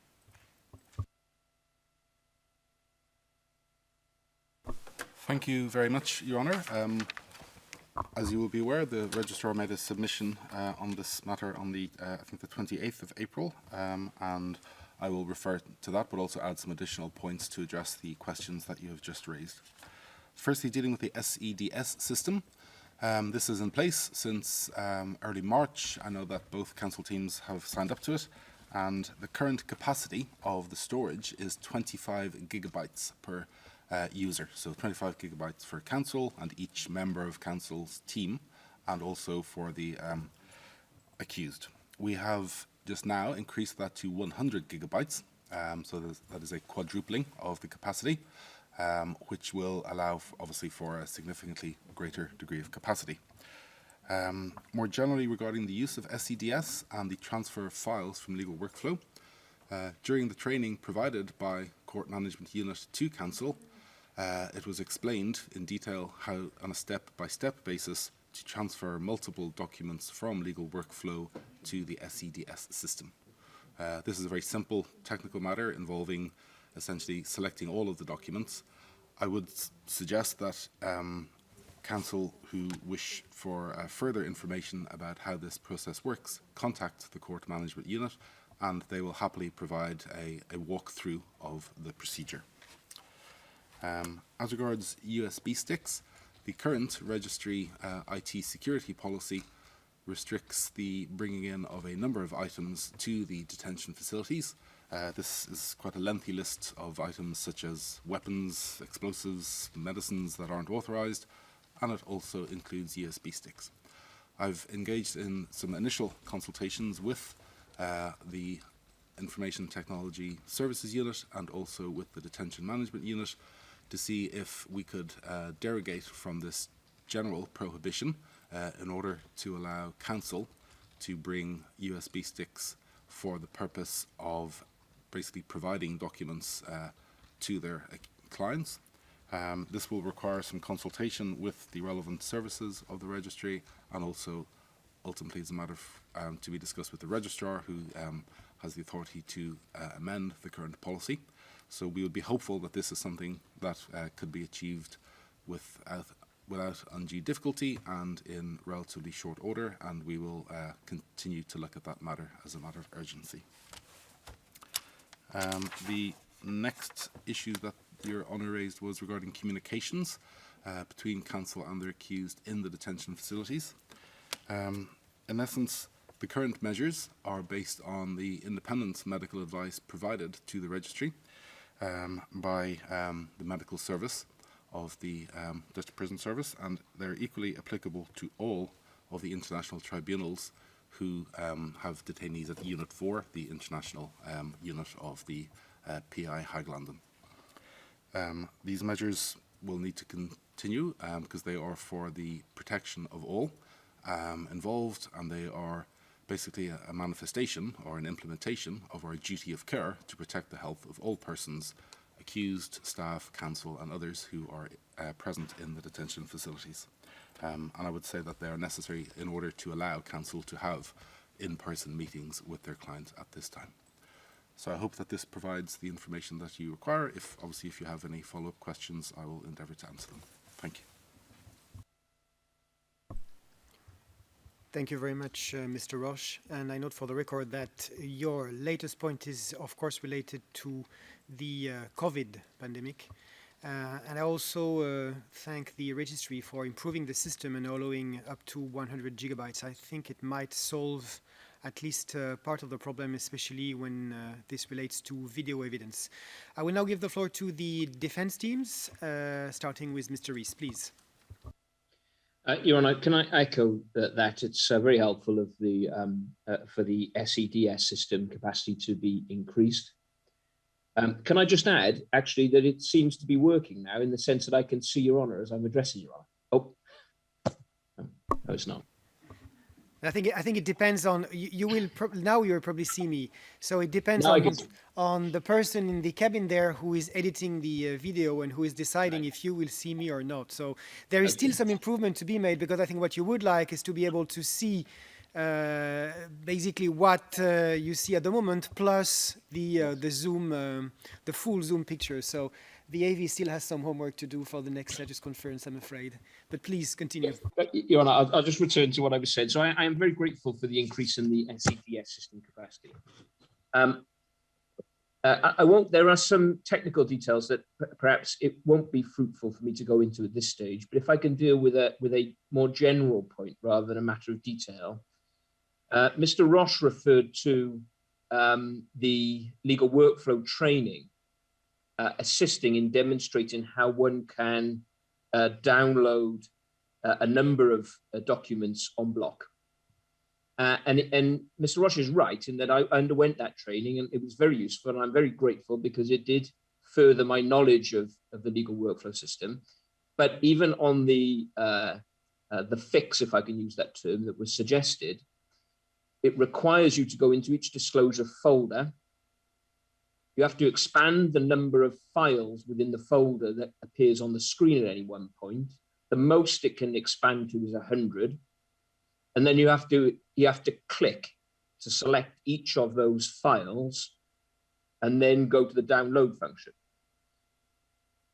Thank you very much, Your Honour. As you will be aware, the Registrar made a submission on this matter on the, I think, the 28th of April, and I will refer to that, but also add some additional points to address the questions that you have just raised. Firstly, dealing with the SEDS system. This is in place since early March. I know that both council teams have signed up to it, and the current capacity of the storage is 25 gigabytes per user. So 25 gigabytes for council and each member of council's team, and also for the accused. We have just now increased that to 100 gigabytes, so that is a quadrupling of the capacity, which will allow, obviously, for a significantly greater degree of capacity. More generally, regarding the use of SEDS and the transfer of files from legal workflow, during the training provided by Court Management Unit to Council, it was explained in detail how, on a step-by-step basis, to transfer multiple documents from legal workflow to the SEDS system. This is a very simple technical matter involving essentially selecting all of the documents. I would suggest that council who wish for further information about how this process works, contact the Court Management Unit, and they will happily provide a walkthrough of the procedure. As regards USB sticks, the current registry IT security policy restricts the bringing in of a number of items to the detention facilities. This is quite a lengthy list of items such as weapons, explosives, medicines that aren't authorised, and it also includes USB sticks. I've engaged in some initial consultations with the Information Technology Services Unit and also with the Detention Management Unit to see if we could derogate from this general prohibition in order to allow council to bring USB sticks for the purpose of basically providing documents to their clients. This will require some consultation with the relevant services of the registry, and also ultimately it's a matter to be discussed with the registrar, who has the authority to amend the current policy. So we would be hopeful that this is something that could be achieved without undue difficulty and in relatively short order, and we will continue to look at that matter as a matter of urgency. The next issue that Your Honour raised was regarding communications between council and their accused in the detention facilities. In essence, the current measures are based on the independent medical advice provided to the registry by the medical service of the Dutch Prison Service, and they're equally applicable to all of the international tribunals who have detainees at Unit 4, the international unit of the PI Haaglanden. These measures will need to continue because they are for the protection of all involved, and they are basically a manifestation or an implementation of our duty of care to protect the health of all persons, accused, staff, counsel and others who are present in the detention facilities. And I would say that they are necessary in order to allow counsel to have in-person meetings with their clients at this time. So I hope that this provides the information that you require. Obviously, if you have any follow-up questions, I will endeavour to answer them. Thank you. Thank you very much, Mr. Roche. And I note for the record that your latest point is, of course, related to the COVID pandemic. And I also thank the registry for improving the system and allowing up to 100 gigabytes. I think it might solve at least part of the problem, especially when this relates to video evidence. I will now give the floor to the defense teams, starting with Mr. Rees, please. Your Honour, can I echo that it's very helpful of the for the SEDS system capacity to be increased. Can I just add, actually, that it seems to be working now in the sense that I can see Your Honour as I'm addressing Your Honour. Oh. No, it's not. I think it depends on you will now you'll probably see me, so it depends Now I can see. on the person in the cabin there who is editing the video and who is deciding if you will see me or not. So there is still some improvement to be made, because I think what you would like is to be able to see basically what you see at the moment, plus the zoom, the full zoom picture. So the AV still has some homework to do for the next status conference, I'm afraid. But please continue. Your Honor, I'll just return to what I was saying. So I am very grateful for the increase in the SEDS system capacity. I won't. There are some technical details that perhaps it won't be fruitful for me to go into at this stage. But if I can deal with a more general point rather than a matter of detail, Mr. Roche referred to the legal workflow training assisting in demonstrating how one can download a number of documents en bloc. And Mr. Roche is right in that I underwent that training, and it was very useful, and I'm very grateful because it did further my knowledge of the legal workflow system. But even on the fix, if I can use that term, that was suggested, it requires you to go into each disclosure folder. You have to expand the number of files within the folder that appears on the screen at any one point. The most it can expand to is 100. And then you have to click to select each of those files and then go to the download function.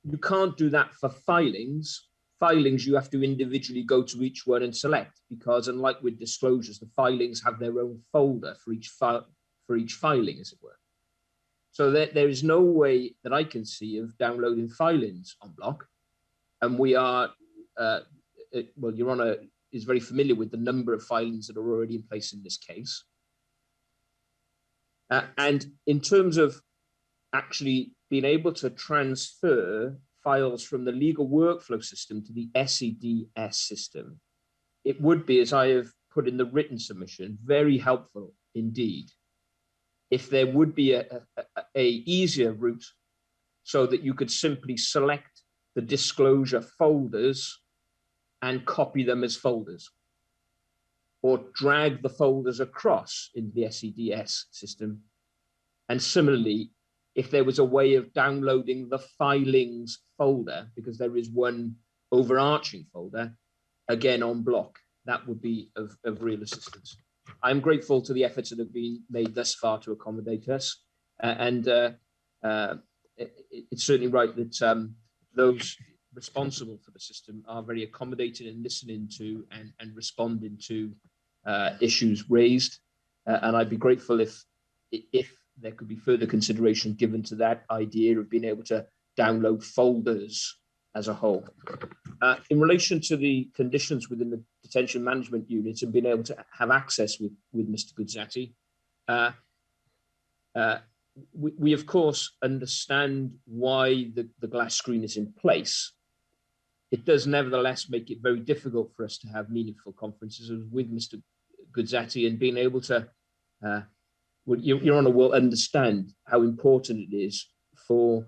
You can't do that for filings. Filings, you have to individually go to each one and select, because unlike with disclosures, the filings have their own folder for each filing, as it were. So there is no way that I can see of downloading filings en bloc. And we are, well, Your Honor is very familiar with the number of filings that are already in place in this case. And in terms of actually being able to transfer files from the legal workflow system to the SEDS system, it would be, as I have put in the written submission, very helpful indeed if there would be a easier route so that you could simply select the disclosure folders and copy them as folders, or drag the folders across into the SEDS system. And similarly, if there was a way of downloading the filings folder, because there is one overarching folder, again en bloc, that would be of real assistance. I'm grateful to the efforts that have been made thus far to accommodate us. It's certainly right that those responsible for the system are very accommodating in listening to and responding to issues raised. And I'd be grateful if there could be further consideration given to that idea of being able to download folders as a whole. In relation to the conditions within the detention management unit and being able to have access with Mr. Gucati, we of course understand why the glass screen is in place. It does nevertheless make it very difficult for us to have meaningful conferences with Mr. Gucati, and being able to, Your Honor will understand how important it is for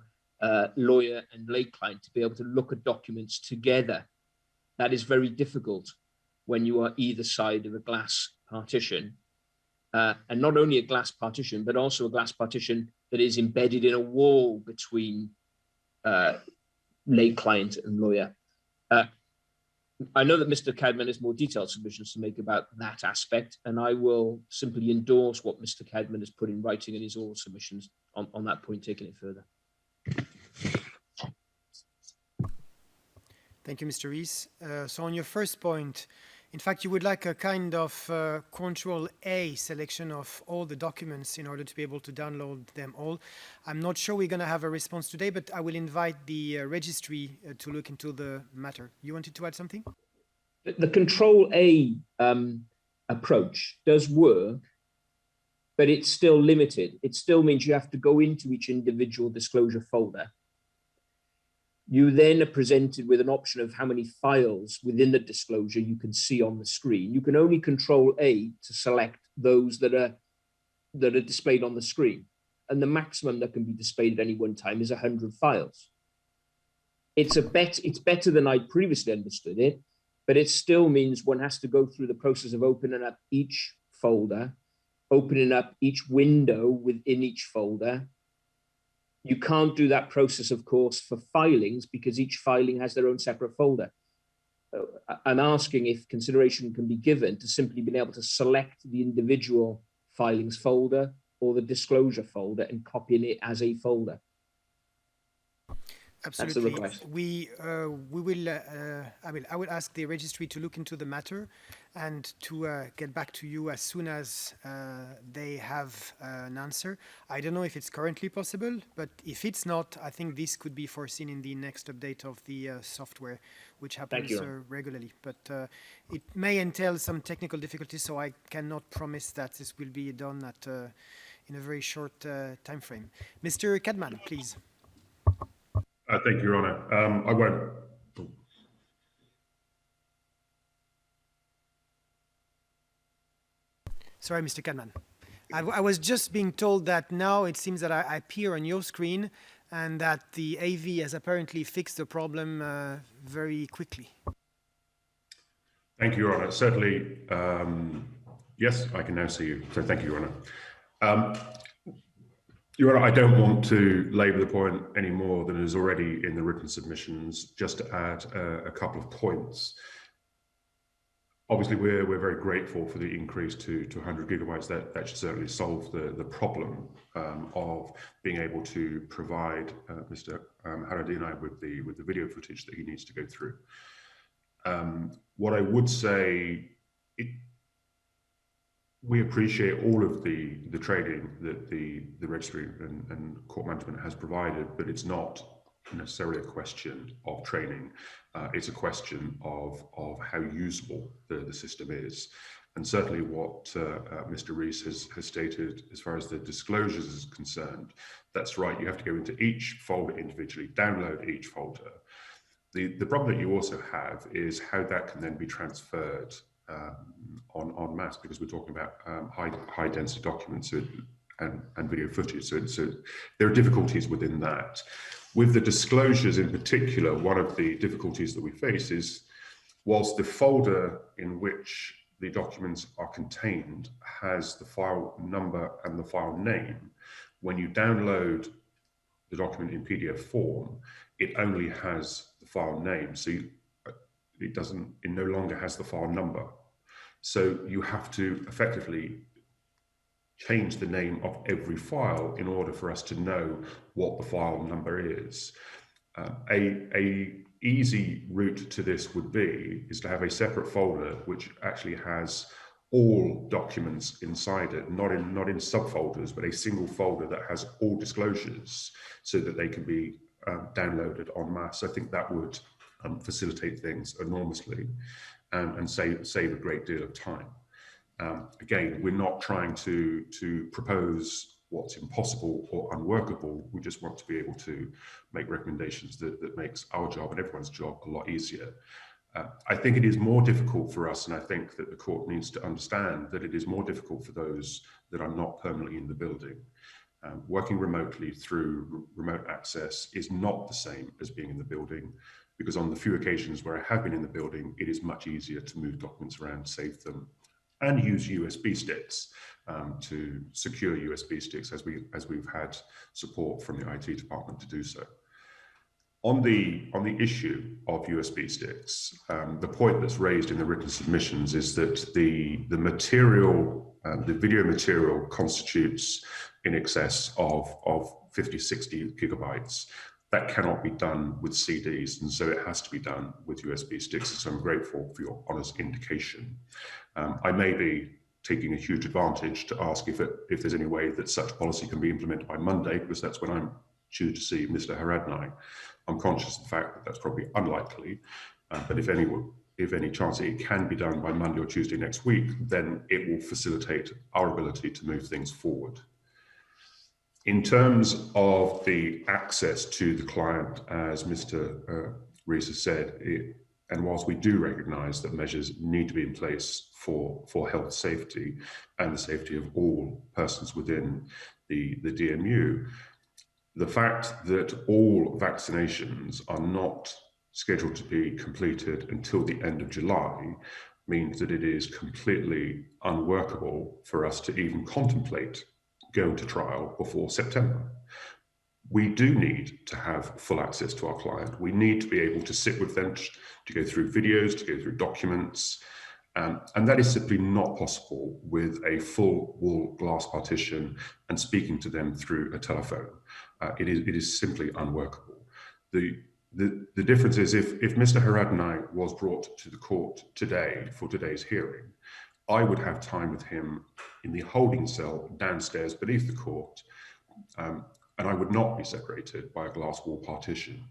lawyer and lay client to be able to look at documents together. That is very difficult when you are either side of a glass partition. And not only a glass partition, but also a glass partition that is embedded in a wall between lay client and lawyer. I know that Mr. Cadman has more detailed submissions to make about that aspect, and I will simply endorse what Mr. Cadman has put in writing in his oral submissions on that point, taking it further. Thank you, Mr. Rees. So on your first point, in fact, you would like a kind of Control A selection of all the documents in order to be able to download them all. I'm not sure we're going to have a response today, but I will invite the registry to look into the matter. You wanted to add something? The Control A approach does work, but it's still limited. It still means you have to go into each individual disclosure folder. You then are presented with an option of how many files within the disclosure you can see on the screen. You can only Control A to select those that are displayed on the screen. And the maximum that can be displayed at any one time is 100 files. It's better than I previously understood it, but it still means one has to go through the process of opening up each folder, opening up each window within each folder. You can't do that process, of course, for filings because each filing has their own separate folder. I'm asking if consideration can be given to simply being able to select the individual filings folder or the disclosure folder and copying it as a folder. Absolutely. That's the request. I will ask the registry to look into the matter and to get back to you as soon as they have an answer. I don't know if it's currently possible, but if it's not, I think this could be foreseen in the next update of the software, which happens regularly. But it may entail some technical difficulties, so I cannot promise that this will be done in a very short time frame. Mr. Cadman, please. Thank you, Your Honour. I won't. Sorry, Mr. Cadman. I was just being told that now it seems that I appear on your screen and that the AV has apparently fixed the problem very quickly. Thank you, Your Honour. Certainly, yes, I can now see you. So thank you, Your Honour. Your Honour, I don't want to labour the point any more than is already in the written submissions. Just to add a couple of points. Obviously, we're very grateful for the increase to 100 gigabytes. That should certainly solve the problem of being able to provide Mr. Haradinaj with the video footage that he needs to go through. What I would say, we appreciate all of the training that the registry and court management has provided, but it's not necessarily a question of training. It's a question of how usable the system is. And certainly what Mr. Rees has stated as far as the disclosures is concerned, that's right, you have to go into each folder individually, download each folder. The problem that you also have is how that can then be transferred en masse, because we're talking about high density documents and video footage. So there are difficulties within that. With the disclosures in particular, one of the difficulties that we face is, whilst the folder in which the documents are contained has the file number and the file name, when you download the document in PDF form, it only has the file name. So it no longer has the file number. So you have to effectively change the name of every file in order for us to know what the file number is. A easy route to this would be to have a separate folder which actually has all documents inside it, not in subfolders, but a single folder that has all disclosures so that they can be downloaded en masse. I think that would facilitate things enormously and save a great deal of time. Again, we're not trying to propose what's impossible or unworkable. We just want to be able to make recommendations that makes our job and everyone's job a lot easier. I think it is more difficult for us, and I think that the court needs to understand that it is more difficult for those that are not permanently in the building. Working remotely through remote access is not the same as being in the building, because on the few occasions where I have been in the building, it is much easier to move documents around, save them, and use USB sticks to secure USB sticks, as we've had support from the IT department to do so. On the issue of USB sticks, the point that's raised in the written submissions is that the material, the video material constitutes in excess of 50, 60 gigabytes. That cannot be done with CDs, and so it has to be done with USB sticks. So I'm grateful for your honest indication. I may be taking a huge advantage to ask if there's any way that such policy can be implemented by Monday, because that's when I'm due to see Mr. Haradinaj. I'm conscious of the fact that that's probably unlikely, but if any chance it can be done by Monday or Tuesday next week, then it will facilitate our ability to move things forward. In terms of the access to the client, as Mr. Rees has said, and whilst we do recognise that measures need to be in place for health safety and the safety of all persons within the DMU, the fact that all vaccinations are not scheduled to be completed until the end of July means that it is completely unworkable for us to even contemplate going to trial before September. We do need to have full access to our client. We need to be able to sit with them to go through videos, to go through documents, and that is simply not possible with a full wall glass partition and speaking to them through a telephone. It is simply unworkable. The difference is if Mr. Haradinaj was brought to the court today for today's hearing, I would have time with him in the holding cell downstairs beneath the court, and I would not be separated by a glass wall partition.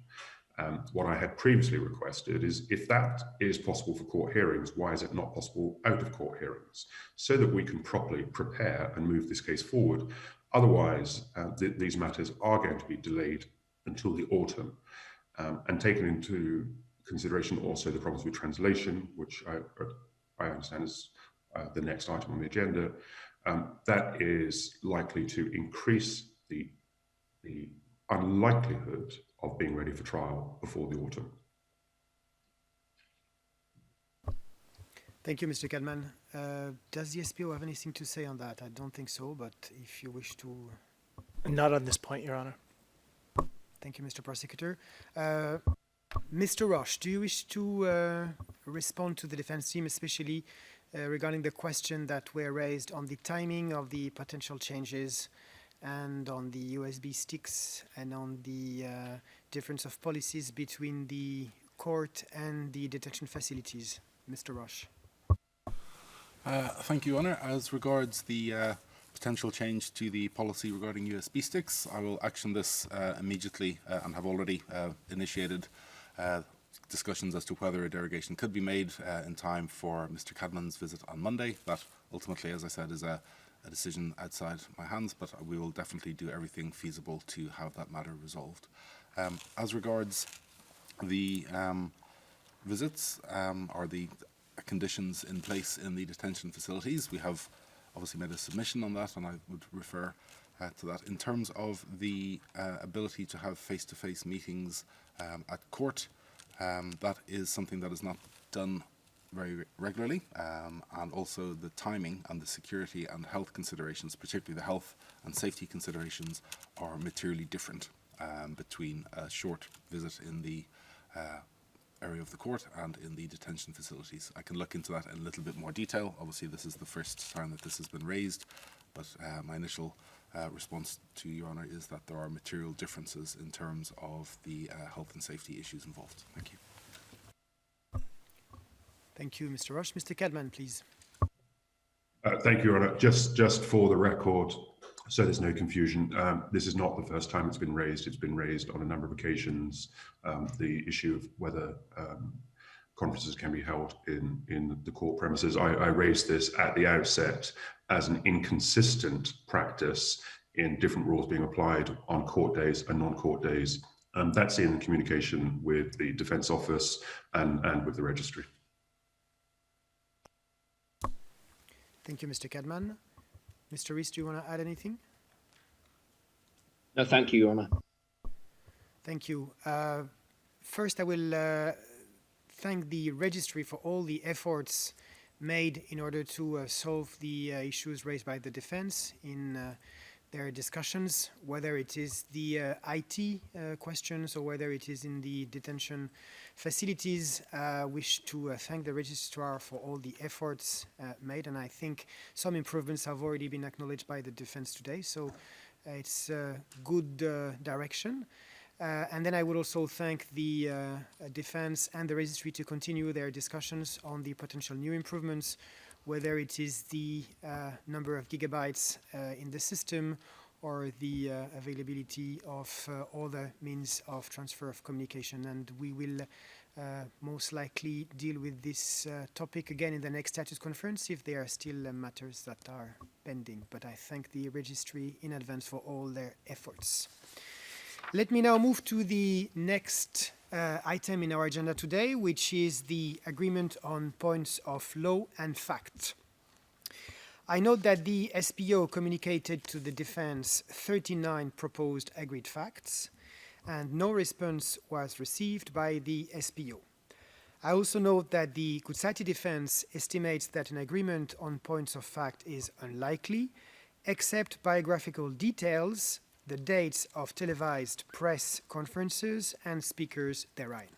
What I had previously requested is, if that is possible for court hearings, why is it not possible out of court hearings, so that we can properly prepare and move this case forward? Otherwise, these matters are going to be delayed until the autumn, and taken into consideration also the problems with translation, which I understand is the next item on the agenda. That is likely to increase the unlikelihood of being ready for trial before the autumn. Thank you, Mr. Cadman. Does the SPO have anything to say on that? I don't think so, but if you wish to... Not on this point, Your Honor. Thank you, Mr. Prosecutor. Mr. Roche, do you wish to respond to the defense team, especially regarding the question that were raised on the timing of the potential changes and on the USB sticks and on the difference of policies between the court and the detention facilities? Mr. Roche. Thank you, Honor. As regards the potential change to the policy regarding USB sticks, I will action this immediately and have already initiated discussions as to whether a derogation could be made in time for Mr. Cadman's visit on Monday. That ultimately, as I said, is a decision outside my hands, but we will definitely do everything feasible to have that matter resolved. As regards the visits or the conditions in place in the detention facilities, we have obviously made a submission on that, and I would refer to that. In terms of the ability to have face-to-face meetings at court, that is something that is not done very regularly, and also the timing and the security and health considerations, particularly the health and safety considerations, are materially different between a short visit in the area of the court and in the detention facilities. I can look into that in a little bit more detail. Obviously, this is the first time that this has been raised, but my initial response to Your Honour is that there are material differences in terms of the health and safety issues involved. Thank you. Thank you, Mr. Roche. Mr. Cadman, please. Thank you, Your Honour. Just for the record, so there's no confusion, this is not the first time it's been raised. It's been raised on a number of occasions. The issue of whether conferences can be held in the court premises. I raised this at the outset as an inconsistent practice in different rules being applied on court days and non-court days. That's in communication with the Defence Office and with the registry. Thank you, Mr. Cadman. Mr. Rees, do you want to add anything? No, thank you, Your Honour. Thank you. First, I will thank the registry for all the efforts made in order to solve the issues raised by the defense in their discussions, whether it is the IT questions or whether it is in the detention facilities. I wish to thank the registrar for all the efforts made, and I think some improvements have already been acknowledged by the defense today, so it's a good direction. And then I would also thank the defense and the registry to continue their discussions on the potential new improvements, whether it is the number of gigabytes in the system or the availability of other means of transfer of communication. And we will most likely deal with this topic again in the next status conference if there are still matters that are pending. But I thank the registry in advance for all their efforts. Let me now move to the next item in our agenda today, which is the agreement on points of law and fact. I note that the SPO communicated to the defense 39 proposed agreed facts, and no response was received by the SPO. I also note that the Gucati defense estimates that an agreement on points of fact is unlikely, except biographical details, the dates of televised press conferences and speakers therein.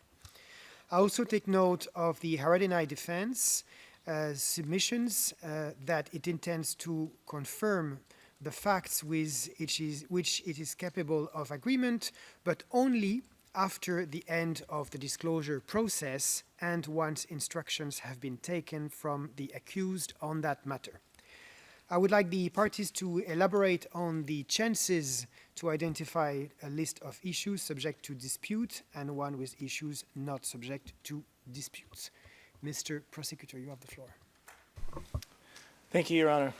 I also take note of the Haradinaj defense submissions that it intends to confirm the facts with which it is capable of agreement, but only after the end of the disclosure process and once instructions have been taken from the accused on that matter. I would like the parties to elaborate on the chances to identify a list of issues subject to dispute and one with issues not subject to disputes. Mr. Prosecutor, you have the floor. Thank you, Your Honor.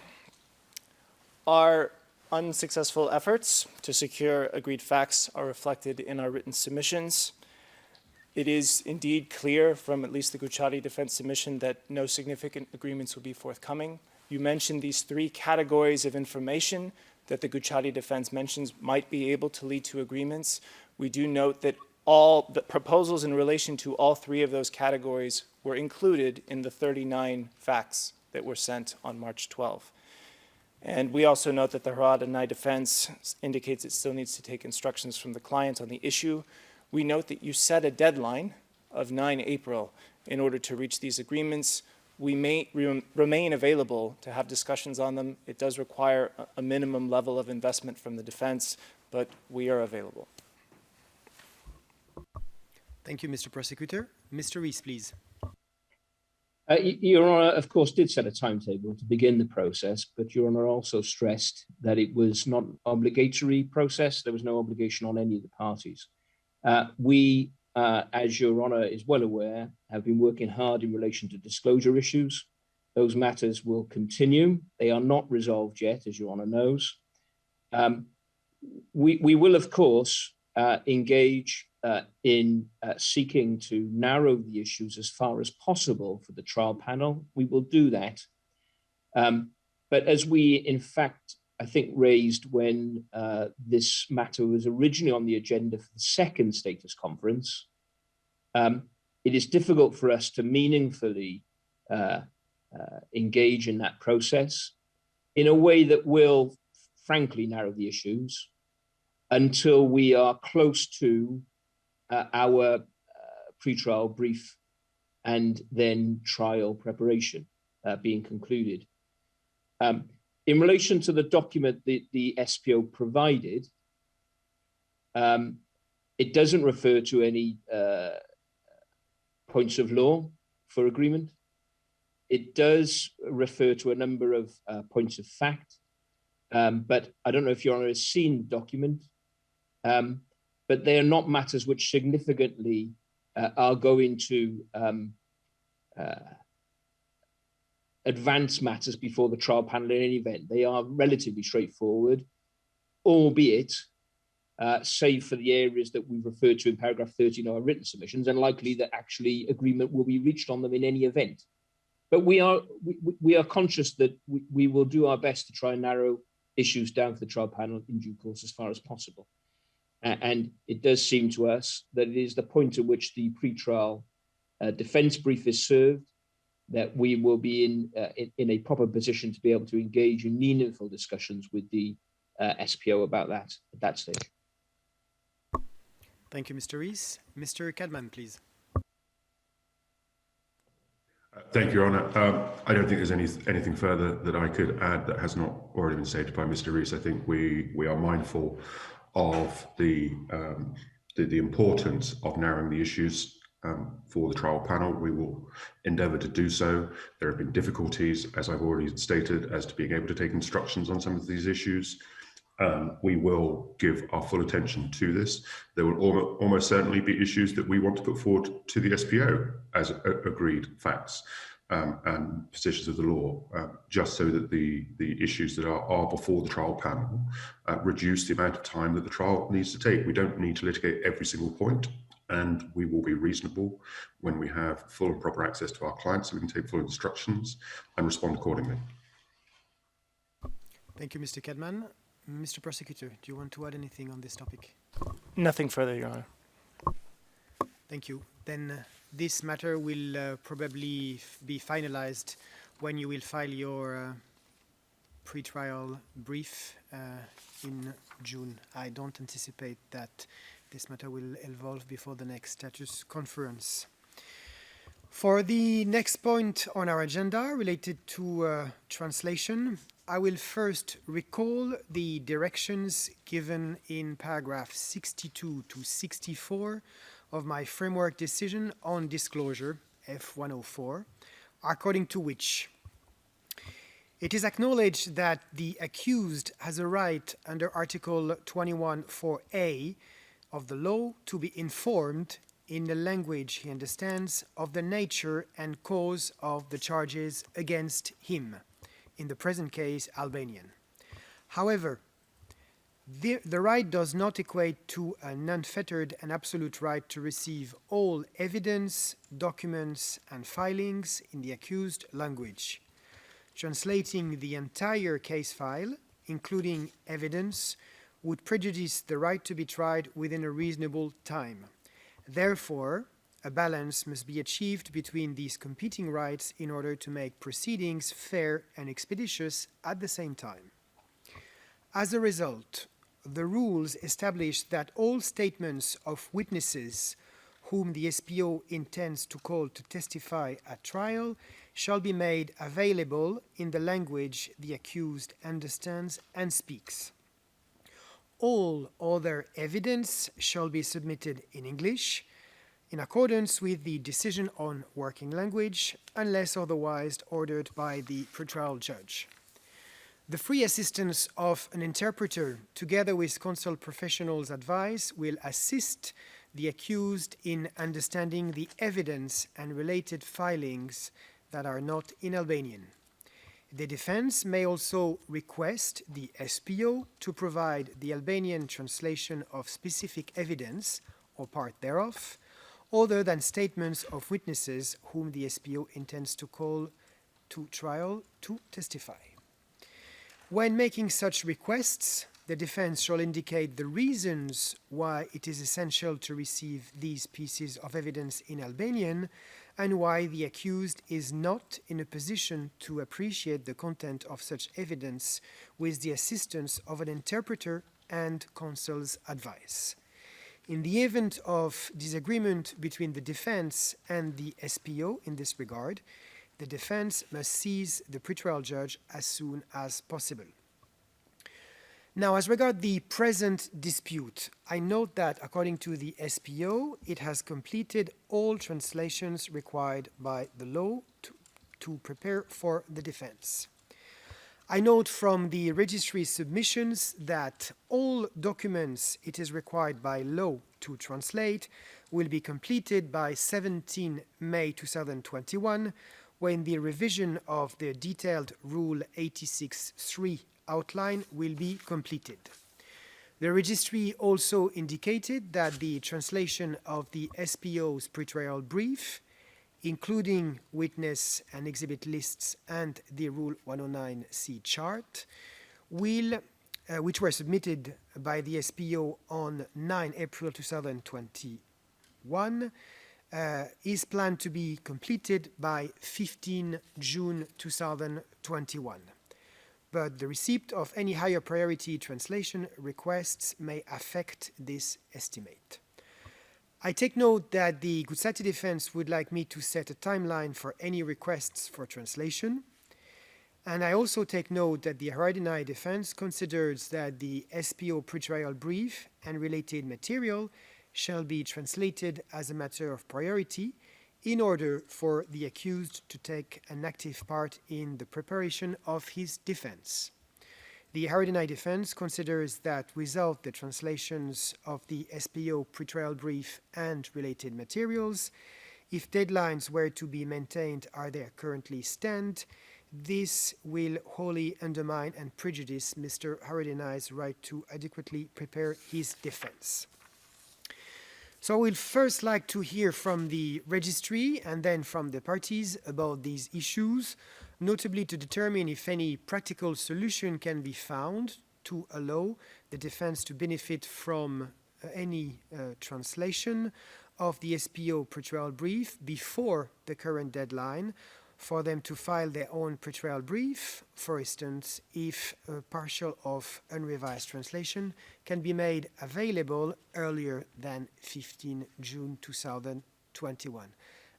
Our unsuccessful efforts to secure agreed facts are reflected in our written submissions. It is indeed clear from at least the Gucati defense submission that no significant agreements will be forthcoming. You mentioned these three categories of information that the Gucati defense mentions might be able to lead to agreements. We do note that all the proposals in relation to all three of those categories were included in the 39 facts that were sent on March 12. And we also note that the Haradinaj defense indicates it still needs to take instructions from the client on the issue. We note that you set a deadline of 9 April in order to reach these agreements. We may remain available to have discussions on them. It does require a minimum level of investment from the defense, but we are available. Thank you, Mr. Prosecutor. Mr. Rees, please. Your Honour, of course, did set a timetable to begin the process, but Your Honour also stressed that it was not an obligatory process. There was no obligation on any of the parties. We, as Your Honour is well aware, have been working hard in relation to disclosure issues. Those matters will continue. They are not resolved yet, as Your Honour knows. We will, of course, engage in seeking to narrow the issues as far as possible for the trial panel. We will do that. But as we, in fact, I think raised when this matter was originally on the agenda for the second status conference, it is difficult for us to meaningfully engage in that process in a way that will, frankly, narrow the issues until we are close to our pretrial brief and then trial preparation being concluded. In relation to the document that the SPO provided, it doesn't refer to any points of law for agreement. It does refer to a number of points of fact, but I don't know if Your Honour has seen the document, but they are not matters which significantly are going to advance matters before the trial panel in any event. They are relatively straightforward, albeit, save for the areas that we've referred to in paragraph 13 of our written submissions, and likely that actually agreement will be reached on them in any event. But we are conscious that we will do our best to try and narrow issues down for the trial panel in due course as far as possible. And it does seem to us that it is the point at which the pretrial defense brief is served that we will be in a proper position to be able to engage in meaningful discussions with the SPO about that at that stage. Thank you, Mr. Rees. Mr. Cadman, please. Thank you, Your Honour. I don't think there's anything further that I could add that has not already been stated by Mr. Rees. I think we are mindful of the importance of narrowing the issues for the trial panel. We will endeavour to do so. There have been difficulties, as I've already stated, as to being able to take instructions on some of these issues. We will give our full attention to this. There will almost certainly be issues that we want to put forward to the SPO as agreed facts and positions of the law, just so that the issues that are before the trial panel reduce the amount of time that the trial needs to take. We don't need to litigate every single point, and we will be reasonable when we have full and proper access to our clients so we can take full instructions and respond accordingly. Thank you, Mr. Cadman. Mr. Prosecutor, do you want to add anything on this topic? Nothing further, Your Honor. Thank you. Then this matter will probably be finalized when you will file your pretrial brief in June. I don't anticipate that this matter will evolve before the next status conference. For the next point on our agenda related to translation, I will first recall the directions given in paragraph 62 to 64 of my framework decision on disclosure, F104, according to which it is acknowledged that the accused has a right under Article 21(4)(a) of the law to be informed in the language he understands of the nature and cause of the charges against him, in the present case Albanian. However, the right does not equate to an unfettered and absolute right to receive all evidence, documents, and filings in the accused language. Translating the entire case file, including evidence, would prejudice the right to be tried within a reasonable time. Therefore, a balance must be achieved between these competing rights in order to make proceedings fair and expeditious at the same time. As a result, the rules establish that all statements of witnesses whom the SPO intends to call to testify at trial shall be made available in the language the accused understands and speaks. All other evidence shall be submitted in English, in accordance with the decision on working language, unless otherwise ordered by the pretrial judge. The free assistance of an interpreter, together with counsel professionals' advice, will assist the accused in understanding the evidence and related filings that are not in Albanian. The defense may also request the SPO to provide the Albanian translation of specific evidence, or part thereof, other than statements of witnesses whom the SPO intends to call to trial to testify. When making such requests, the defense shall indicate the reasons why it is essential to receive these pieces of evidence in Albanian and why the accused is not in a position to appreciate the content of such evidence with the assistance of an interpreter and counsel's advice. In the event of disagreement between the defense and the SPO in this regard, the defense must seize the pretrial judge as soon as possible. Now, as regards the present dispute, I note that according to the SPO, it has completed all translations required by the law to prepare for the defense. I note from the registry submissions that all documents it is required by law to translate will be completed by 17 May 2021, when the revision of the detailed Rule 86.3 outline will be completed. The registry also indicated that the translation of the SPO's pretrial brief, including witness and exhibit lists and the Rule 109C chart, which were submitted by the SPO on 9 April 2021, is planned to be completed by 15 June 2021. But the receipt of any higher priority translation requests may affect this estimate. I take note that the Gucati defense would like me to set a timeline for any requests for translation. And I also take note that the Haradinaj defense considers that the SPO pretrial brief and related material shall be translated as a matter of priority in order for the accused to take an active part in the preparation of his defense. The Haradinaj defense considers that without the translations of the SPO pretrial brief and related materials, if deadlines were to be maintained as they currently stand, this will wholly undermine and prejudice Mr. Haradinaj's right to adequately prepare his defense. So I would first like to hear from the registry and then from the parties about these issues, notably to determine if any practical solution can be found to allow the defense to benefit from any translation of the SPO pretrial brief before the current deadline for them to file their own pretrial brief, for instance, if a partial of unrevised translation can be made available earlier than 15 June 2021.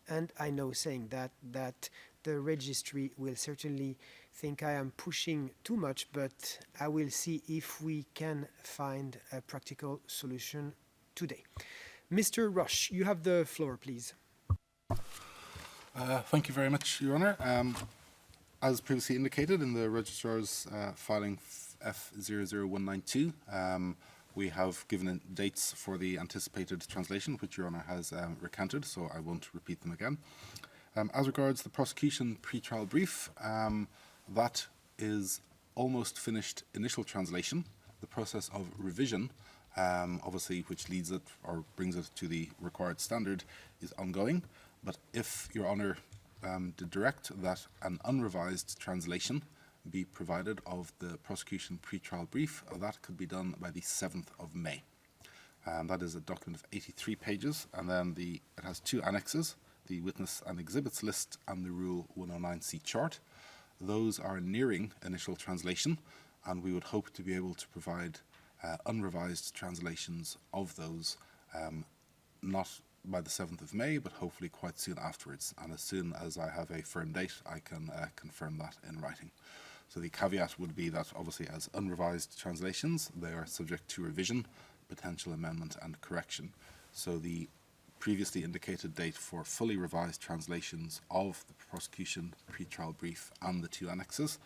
And I know saying that the registry will certainly think I am pushing too much, but I will see if we can find a practical solution today. Mr. Rush, you have the floor, please. Thank you very much, Your Honour. As previously indicated in the Registrar's filing F00192, we have given dates for the anticipated translation, which Your Honour has recanted, so I won't repeat them again. As regards the prosecution pre-trial brief, that is almost finished initial translation. The process of revision, obviously, which leads it or brings it to the required standard, is ongoing. But if Your Honour did direct that an unrevised translation be provided of the prosecution pre-trial brief, that could be done by the 7th of May. That is a document of 83 pages, and then it has 2 annexes, the witness and exhibits list and the Rule 109C chart. Those are nearing initial translation, and we would hope to be able to provide unrevised translations of those, not by the 7th of May, but hopefully quite soon afterwards. And as soon as I have a firm date, I can confirm that in writing. So the caveat would be that obviously as unrevised translations, they are subject to revision, potential amendment and correction. So the previously indicated date for fully revised translations of the prosecution pre-trial brief and the 2 annexes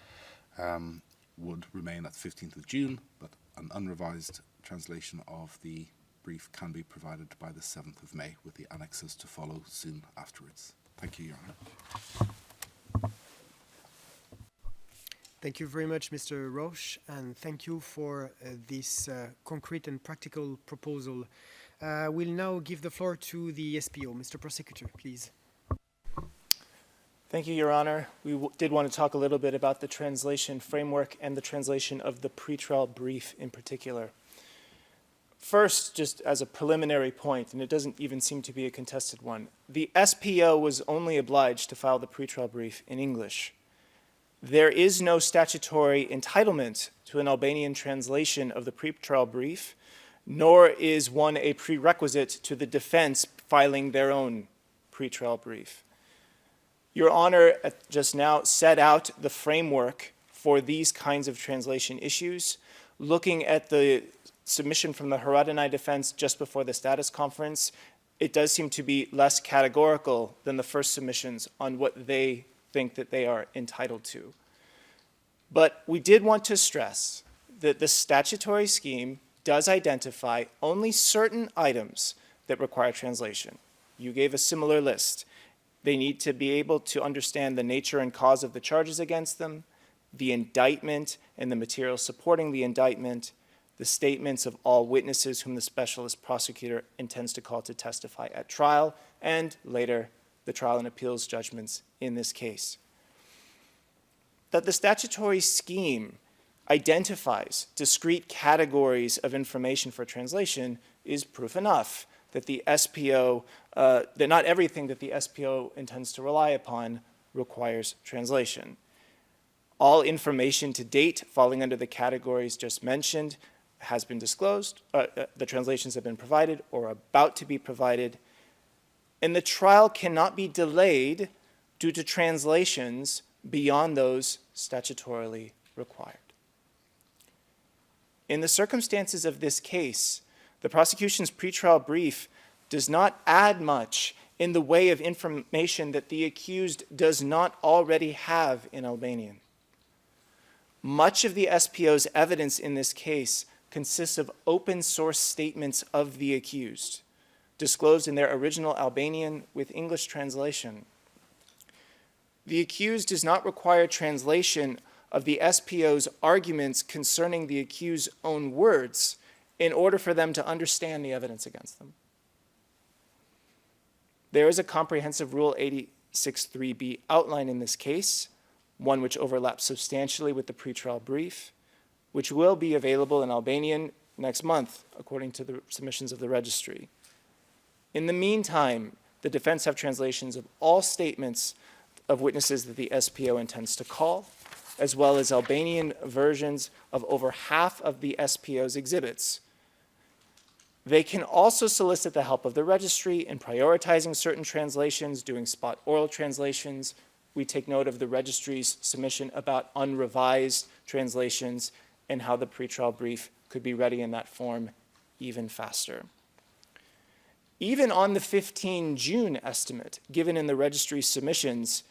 would remain at 15th of June, but an unrevised translation of the brief can be provided by the 7th of May, with the annexes to follow soon afterwards. Thank you, Your Honour. Thank you very much, Mr. Roche, and thank you for this concrete and practical proposal. We'll now give the floor to the SPO. Mr. Prosecutor, please. Thank you, Your Honor. We did want to talk a little bit about the translation framework and the translation of the pretrial brief in particular. First, just as a preliminary point, and it doesn't even seem to be a contested one, the SPO was only obliged to file the pretrial brief in English. There is no statutory entitlement to an Albanian translation of the pretrial brief, nor is one a prerequisite to the defense filing their own pretrial brief. Your Honor just now set out the framework for these kinds of translation issues. Looking at the submission from the Haradinaj defense just before the status conference, it does seem to be less categorical than the first submissions on what they think that they are entitled to. But we did want to stress that the statutory scheme does identify only certain items that require translation. You gave a similar list. They need to be able to understand the nature and cause of the charges against them, the indictment and the material supporting the indictment, the statements of all witnesses whom the specialist prosecutor intends to call to testify at trial, and later, the trial and appeals judgments in this case. That the statutory scheme identifies discrete categories of information for translation is proof enough that the SPO, that not everything that the SPO intends to rely upon requires translation. All information to date falling under the categories just mentioned has been disclosed, the translations have been provided or are about to be provided, and the trial cannot be delayed due to translations beyond those statutorily required. In the circumstances of this case, the prosecution's pretrial brief does not add much in the way of information that the accused does not already have in Albanian. Much of the SPO's evidence in this case consists of open source statements of the accused, disclosed in their original Albanian with English translation. The accused does not require translation of the SPO's arguments concerning the accused's own words in order for them to understand the evidence against them. There is a comprehensive Rule 86.3b outline in this case, one which overlaps substantially with the pretrial brief, which will be available in Albanian next month, according to the submissions of the registry. In the meantime, the defense have translations of all statements of witnesses that the SPO intends to call, as well as Albanian versions of over half of the SPO's exhibits. They can also solicit the help of the registry in prioritizing certain translations, doing spot oral translations. We take note of the registry's submission about unrevised translations and how the pretrial brief could be ready in that form even faster. Even on the 15 June estimate given in the registry's submissions,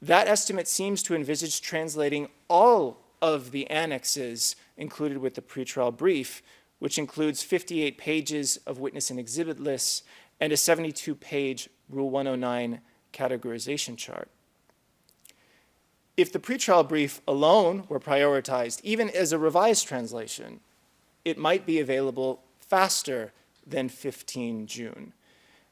that estimate seems to envisage translating all of the annexes included with the pretrial brief, which includes 58 pages of witness and exhibit lists and a 72-page Rule 109 categorization chart. If the pretrial brief alone were prioritized, even as a revised translation, it might be available faster than 15 June.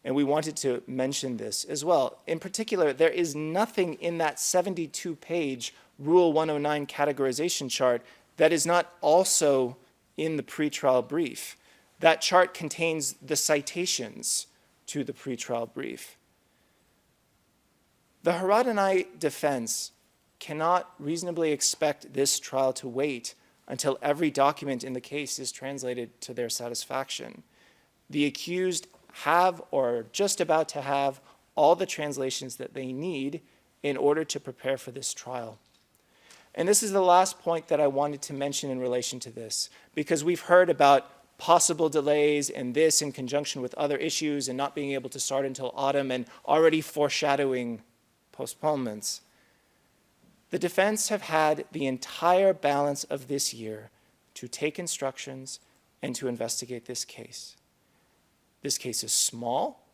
And we wanted to mention this as well. In particular, there is nothing in that 72-page Rule 109 categorization chart that is not also in the pretrial brief. That chart contains the citations to the pretrial brief. The Haradinaj defense cannot reasonably expect this trial to wait until every document in the case is translated to their satisfaction. The accused have or are just about to have all the translations that they need in order to prepare for this trial. And this is the last point that I wanted to mention in relation to this, because we've heard about possible delays and this in conjunction with other issues and not being able to start until autumn and already foreshadowing postponements. The defense have had the entire balance of this year to take instructions and to investigate this case. This case is small.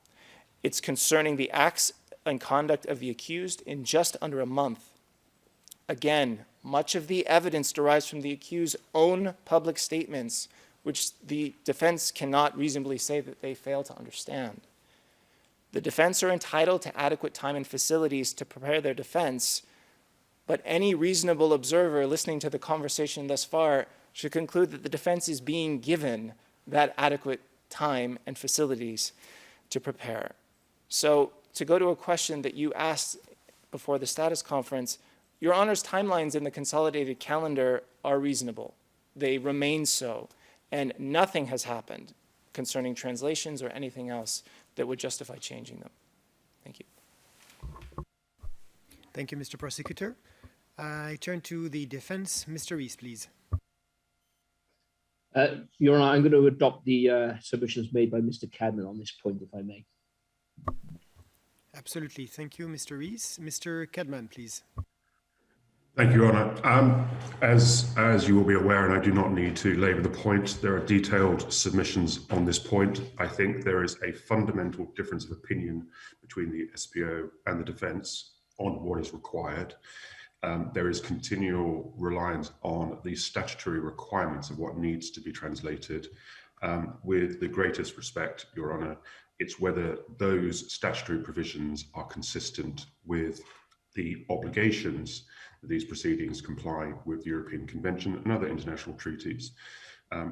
It's concerning the acts and conduct of the accused in just under a month. Again, much of the evidence derives from the accused's own public statements, which the defense cannot reasonably say that they fail to understand. The defense are entitled to adequate time and facilities to prepare their defense, but any reasonable observer listening to the conversation thus far should conclude that the defense is being given that adequate time and facilities to prepare. So to go to a question that you asked before the status conference, Your Honor's timelines in the consolidated calendar are reasonable. They remain so, and nothing has happened concerning translations or anything else that would justify changing them. Thank you. Thank you, Mr. Prosecutor. I turn to the defense. Mr. Rees, please. Your Honor, I'm going to adopt the submissions made by Mr. Cadman on this point, if I may. Absolutely. Thank you, Mr. Rees. Mr. Cadman, please. Thank you, Your Honour. As you will be aware, and I do not need to labour the point, there are detailed submissions on this point. I think there is a fundamental difference of opinion between the SPO and the defence on what is required. There is continual reliance on the statutory requirements of what needs to be translated. With the greatest respect, Your Honour, it's whether those statutory provisions are consistent with the obligations that these proceedings comply with the European Convention and other international treaties.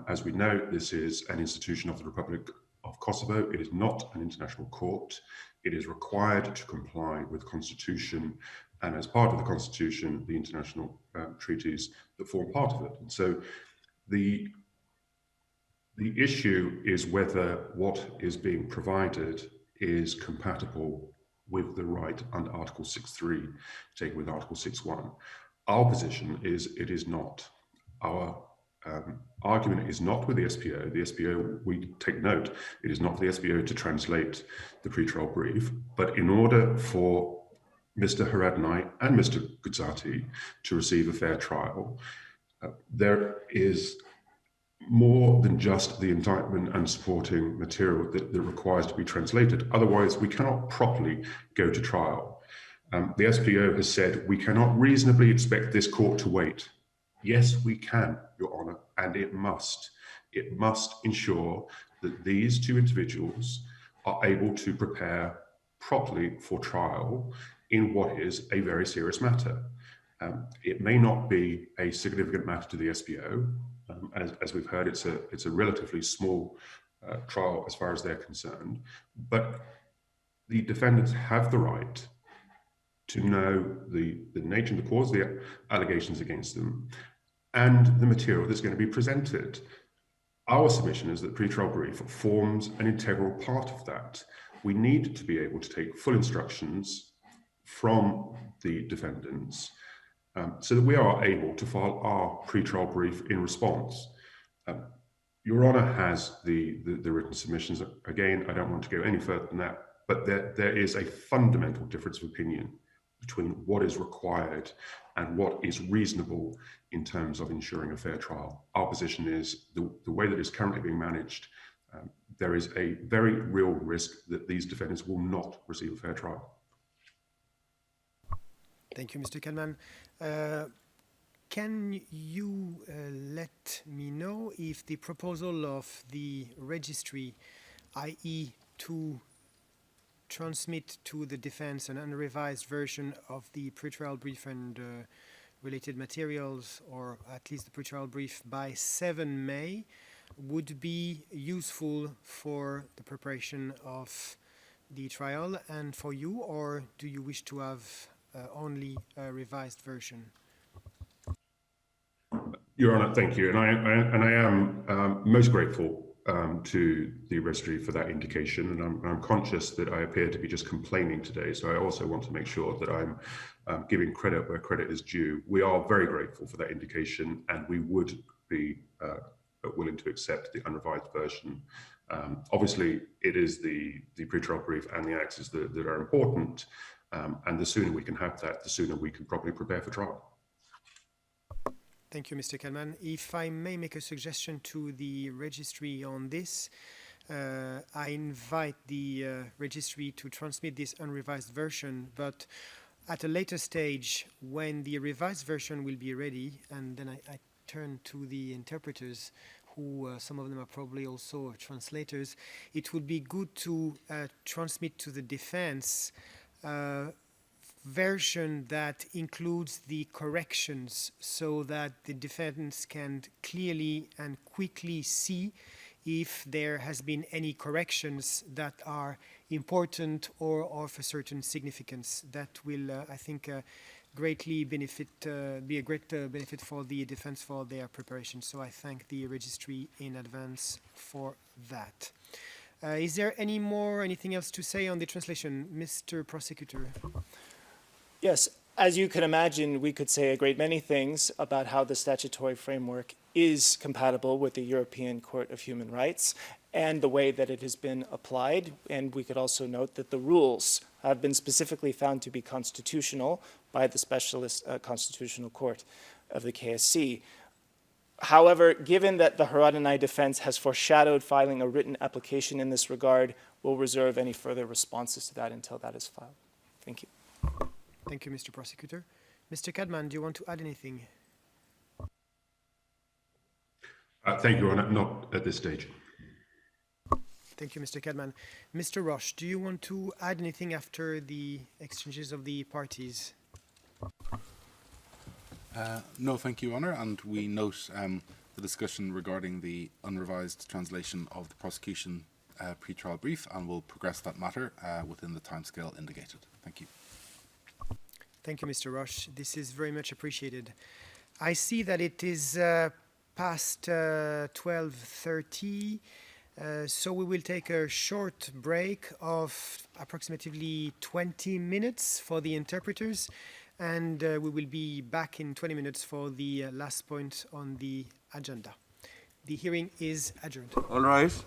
As we know, this is an institution of the Republic of Kosovo. It is not an international court. It is required to comply with the Constitution, and as part of the Constitution, the international treaties that form part of it. And so the issue is whether what is being provided is compatible with the right under Article 6.3, taken with Article 6.1. Our position is it is not. Our argument is not with the SPO. The SPO, we take note, it is not for the SPO to translate the pretrial brief, but in order for Mr. Haradinaj and Mr. Gucati to receive a fair trial, there is more than just the indictment and supporting material that requires to be translated. Otherwise, we cannot properly go to trial. The SPO has said we cannot reasonably expect this court to wait. Yes, we can, Your Honour, and it must. It must ensure that these two individuals are able to prepare properly for trial in what is a very serious matter. It may not be a significant matter to the SPO. As we've heard, it's a relatively small trial as far as they're concerned, but the defendants have the right to know the nature and the cause of the allegations against them and the material that's going to be presented. Our submission is that pretrial brief forms an integral part of that. We need to be able to take full instructions from the defendants so that we are able to file our pretrial brief in response. Your Honour has the written submissions. Again, I don't want to go any further than that, but there is a fundamental difference of opinion between what is required and what is reasonable in terms of ensuring a fair trial. Our position is the way that it's currently being managed, there is a very real risk that these defendants will not receive a fair trial. Thank you, Mr. Kalman. Can you let me know if the proposal of the registry, i.e. to transmit to the defense an unrevised version of the pretrial brief and related materials, or at least the pretrial brief, by 7 May would be useful for the preparation of the trial and for you, or do you wish to have only a revised version? Your Honour, thank you, and I am most grateful to the registry for that indication, and I'm conscious that I appear to be just complaining today, so I also want to make sure that I'm giving credit where credit is due. We are very grateful for that indication, and we would be willing to accept the unrevised version. Obviously, it is the pretrial brief and the axes that are important, and the sooner we can have that, the sooner we can properly prepare for trial. Thank you, Mr. Kalman. If I may make a suggestion to the registry on this, I invite the registry to transmit this unrevised version, but at a later stage, when the revised version will be ready, and then I turn to the interpreters, who some of them are probably also translators, it would be good to transmit to the defense version that includes the corrections so that the defendants can clearly and quickly see if there has been any corrections that are important or of a certain significance. That will, I think, greatly benefit, be a great benefit for the defense for their preparation. So I thank the registry in advance for that. Is there anything else to say on the translation, Mr. Prosecutor? Yes, as you can imagine, we could say a great many things about how the statutory framework is compatible with the European Court of Human Rights and the way that it has been applied. And we could also note that the rules have been specifically found to be constitutional by the Specialist Constitutional Court of the KSC. However, given that the Haradinaj defense has foreshadowed filing a written application in this regard, we'll reserve any further responses to that until that is filed. Thank you. Thank you, Mr. Prosecutor. Mr. Cadman, do you want to add anything? Thank you, Your Honour. Not at this stage. Thank you, Mr. Cadman. Mr. Roche, do you want to add anything after the exchanges of the parties? No, thank you, Your Honour, and we note the discussion regarding the unrevised translation of the prosecution pre-trial brief, and will progress that matter within the timescale indicated. Thank you. Thank you, Mr. Roche. This is very much appreciated. I see that it is past 12:30, so we will take a short break of approximately 20 minutes for the interpreters, and we will be back in 20 minutes for the last point on the agenda. The hearing is adjourned. All rise.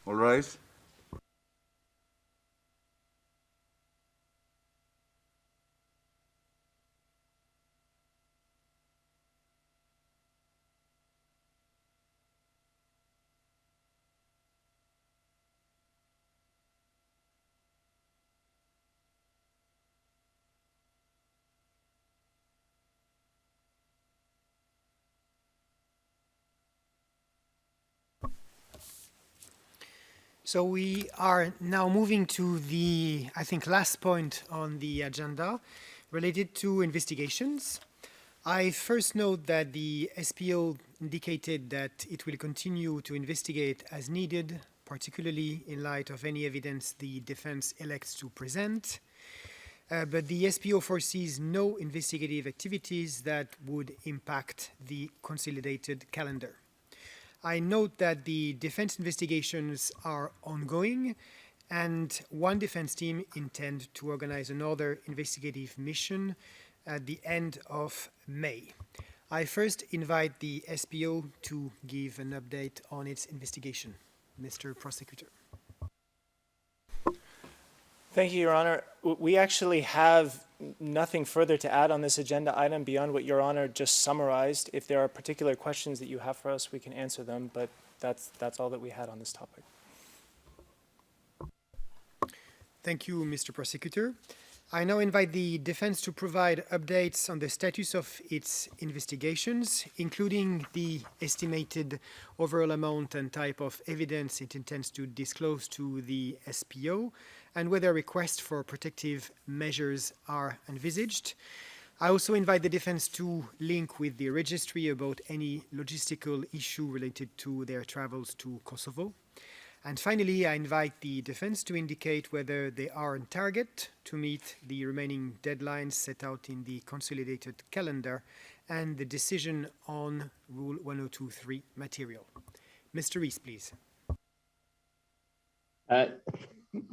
All rise. So we are now moving to the, I think, last point on the agenda related to investigations. I first note that the SPO indicated that it will continue to investigate as needed, particularly in light of any evidence the defense elects to present. But the SPO foresees no investigative activities that would impact the consolidated calendar. I note that the defense investigations are ongoing, and one defense team intends to organize another investigative mission at the end of May. I first invite the SPO to give an update on its investigation. Mr. Prosecutor. Thank you, Your Honor. We actually have nothing further to add on this agenda item beyond what Your Honor just summarized. If there are particular questions that you have for us, we can answer them, but that's all that we had on this topic. Thank you, Mr. Prosecutor. I now invite the defense to provide updates on the status of its investigations, including the estimated overall amount and type of evidence it intends to disclose to the SPO, and whether requests for protective measures are envisaged. I also invite the defense to link with the registry about any logistical issue related to their travels to Kosovo. And finally, I invite the defense to indicate whether they are on target to meet the remaining deadlines set out in the consolidated calendar and the decision on Rule 1023 material. Mr. Rees, please.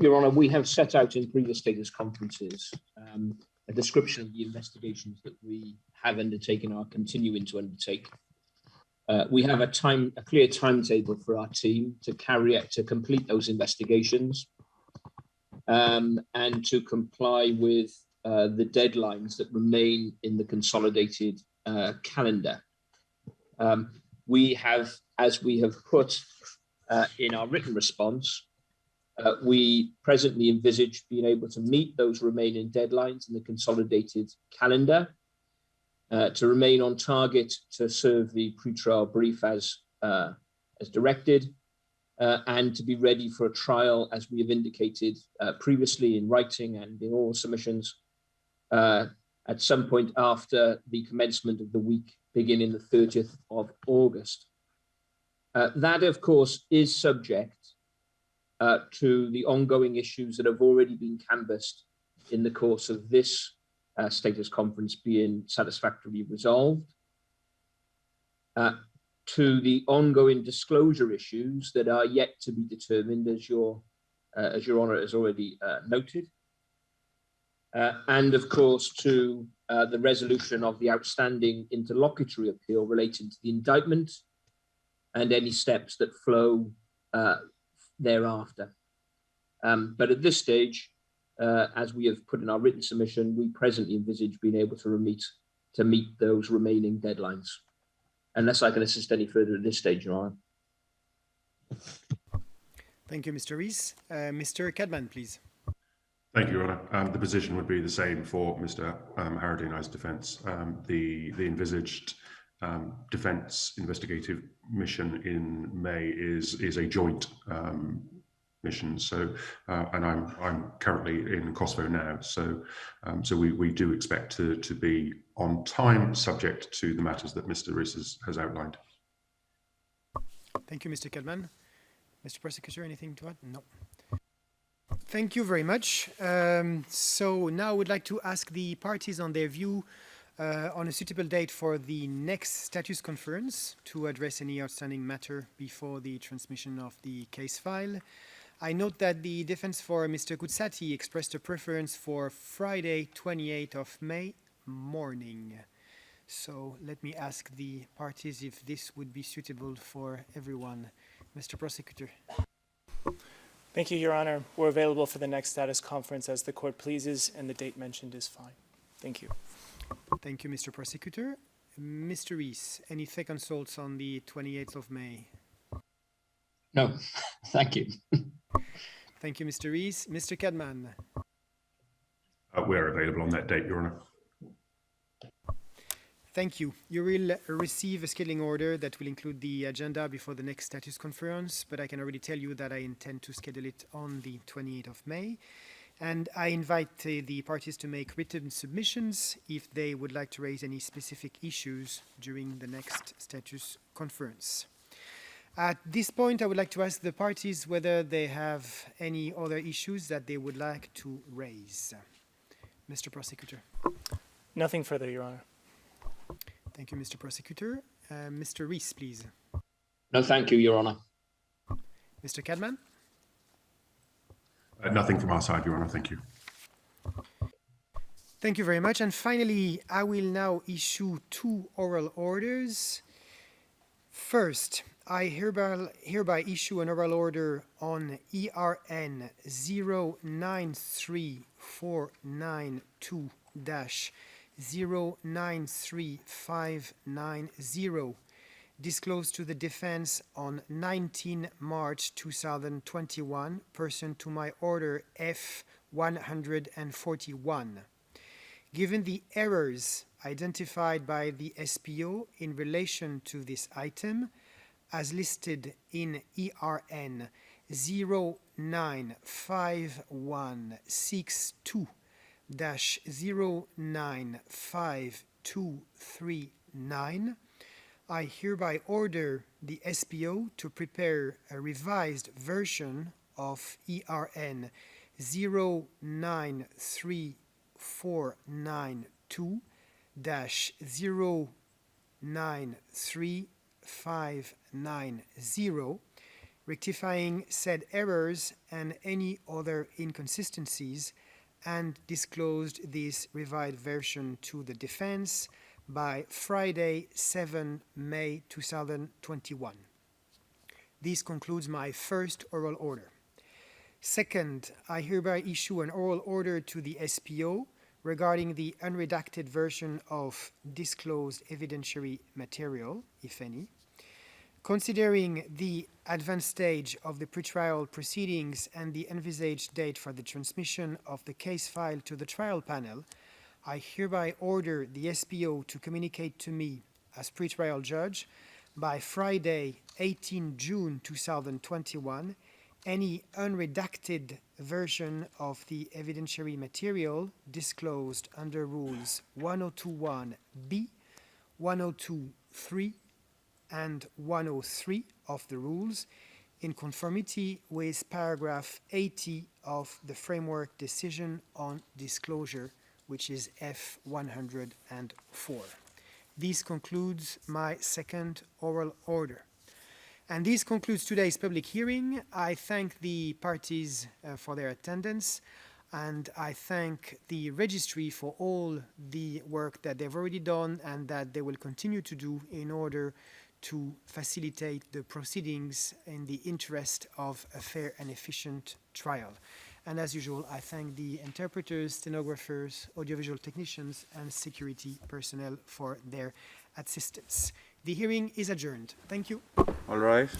Your Honour, we have set out in previous status conferences a description of the investigations that we have undertaken or are continuing to undertake. We have a clear timetable for our team to complete those investigations and to comply with the deadlines that remain in the consolidated calendar. We have, as we have put in our written response, we presently envisage being able to meet those remaining deadlines in the consolidated calendar, to remain on target to serve the pre-trial brief as directed, and to be ready for a trial, as we have indicated previously in writing and in all submissions, at some point after the commencement of the week beginning the 30th of August. That, of course, is subject to the ongoing issues that have already been canvassed in the course of this status conference being satisfactorily resolved, to the ongoing disclosure issues that are yet to be determined, as Your Honour has already noted, and of course to the resolution of the outstanding interlocutory appeal relating to the indictment and any steps that flow thereafter. But at this stage, as we have put in our written submission, we presently envisage being able to meet those remaining deadlines, unless I can assist any further at this stage, Your Honour. Thank you, Mr. Rees. Mr. Cadman, please. Thank you, Your Honour. The position would be the same for Mr. Haradinaj's defence. The envisaged defence investigative mission in May is a joint mission. So, and I'm currently in Kosovo now. So, we do expect to be on time, subject to the matters that Mr. Rees has outlined. Thank you, Mr. Cadman. Mr. Prosecutor, anything to add? No. Thank you very much. So now I would like to ask the parties on their view on a suitable date for the next status conference to address any outstanding matter before the transmission of the case file. I note that the defense for Mr. Gucati expressed a preference for Friday, 28th of May morning. So let me ask the parties if this would be suitable for everyone. Mr. Prosecutor. Thank you, Your Honor. We're available for the next status conference as the court pleases, and the date mentioned is fine. Thank you. Thank you, Mr. Prosecutor. Mr. Rees, any second thoughts on the 28th of May? No, thank you. Thank you, Mr. Rees. Mr. Cadman. We're available on that date, Your Honour. Thank you. You will receive a scheduling order that will include the agenda before the next status conference, but I can already tell you that I intend to schedule it on the 28th of May. And I invite the parties to make written submissions if they would like to raise any specific issues during the next status conference. At this point, I would like to ask the parties whether they have any other issues that they would like to raise. Mr. Prosecutor. Nothing further, Your Honor. Thank you, Mr. Prosecutor. Mr. Rees, please. No, thank you, Your Honour. Mr. Cadman. Nothing from our side, Your Honour. Thank you. Thank you very much. And finally, I will now issue 2 oral orders. First, I hereby issue an oral order on ERN 093492-093590, disclosed to the defense on 19 March 2021, pursuant to my order F-141. Given the errors identified by the SPO in relation to this item, as listed in ERN 095162-095239, I hereby order the SPO to prepare a revised version of ERN 0934992-09350, rectifying said errors and any other inconsistencies, and disclosed this revised version to the defense by Friday, 7 May 2021. This concludes my first oral order. Second, I hereby issue an oral order to the SPO regarding the unredacted version of disclosed evidentiary material, if any. Considering the advanced stage of the pretrial proceedings and the envisaged date for the transmission of the case file to the trial panel, I hereby order the SPO to communicate to me as pretrial judge by Friday, 18 June 2021, any unredacted version of the evidentiary material disclosed under Rules 1021B, 1023, and 103 of the rules, in conformity with paragraph 80 of the Framework Decision on Disclosure, which is F-104. This concludes my second oral order. And this concludes today's public hearing. I thank the parties for their attendance, and I thank the registry for all the work that they've already done and that they will continue to do in order to facilitate the proceedings in the interest of a fair and efficient trial. And as usual, I thank the interpreters, stenographers, audiovisual technicians, and security personnel for their assistance. The hearing is adjourned. Thank you. All right.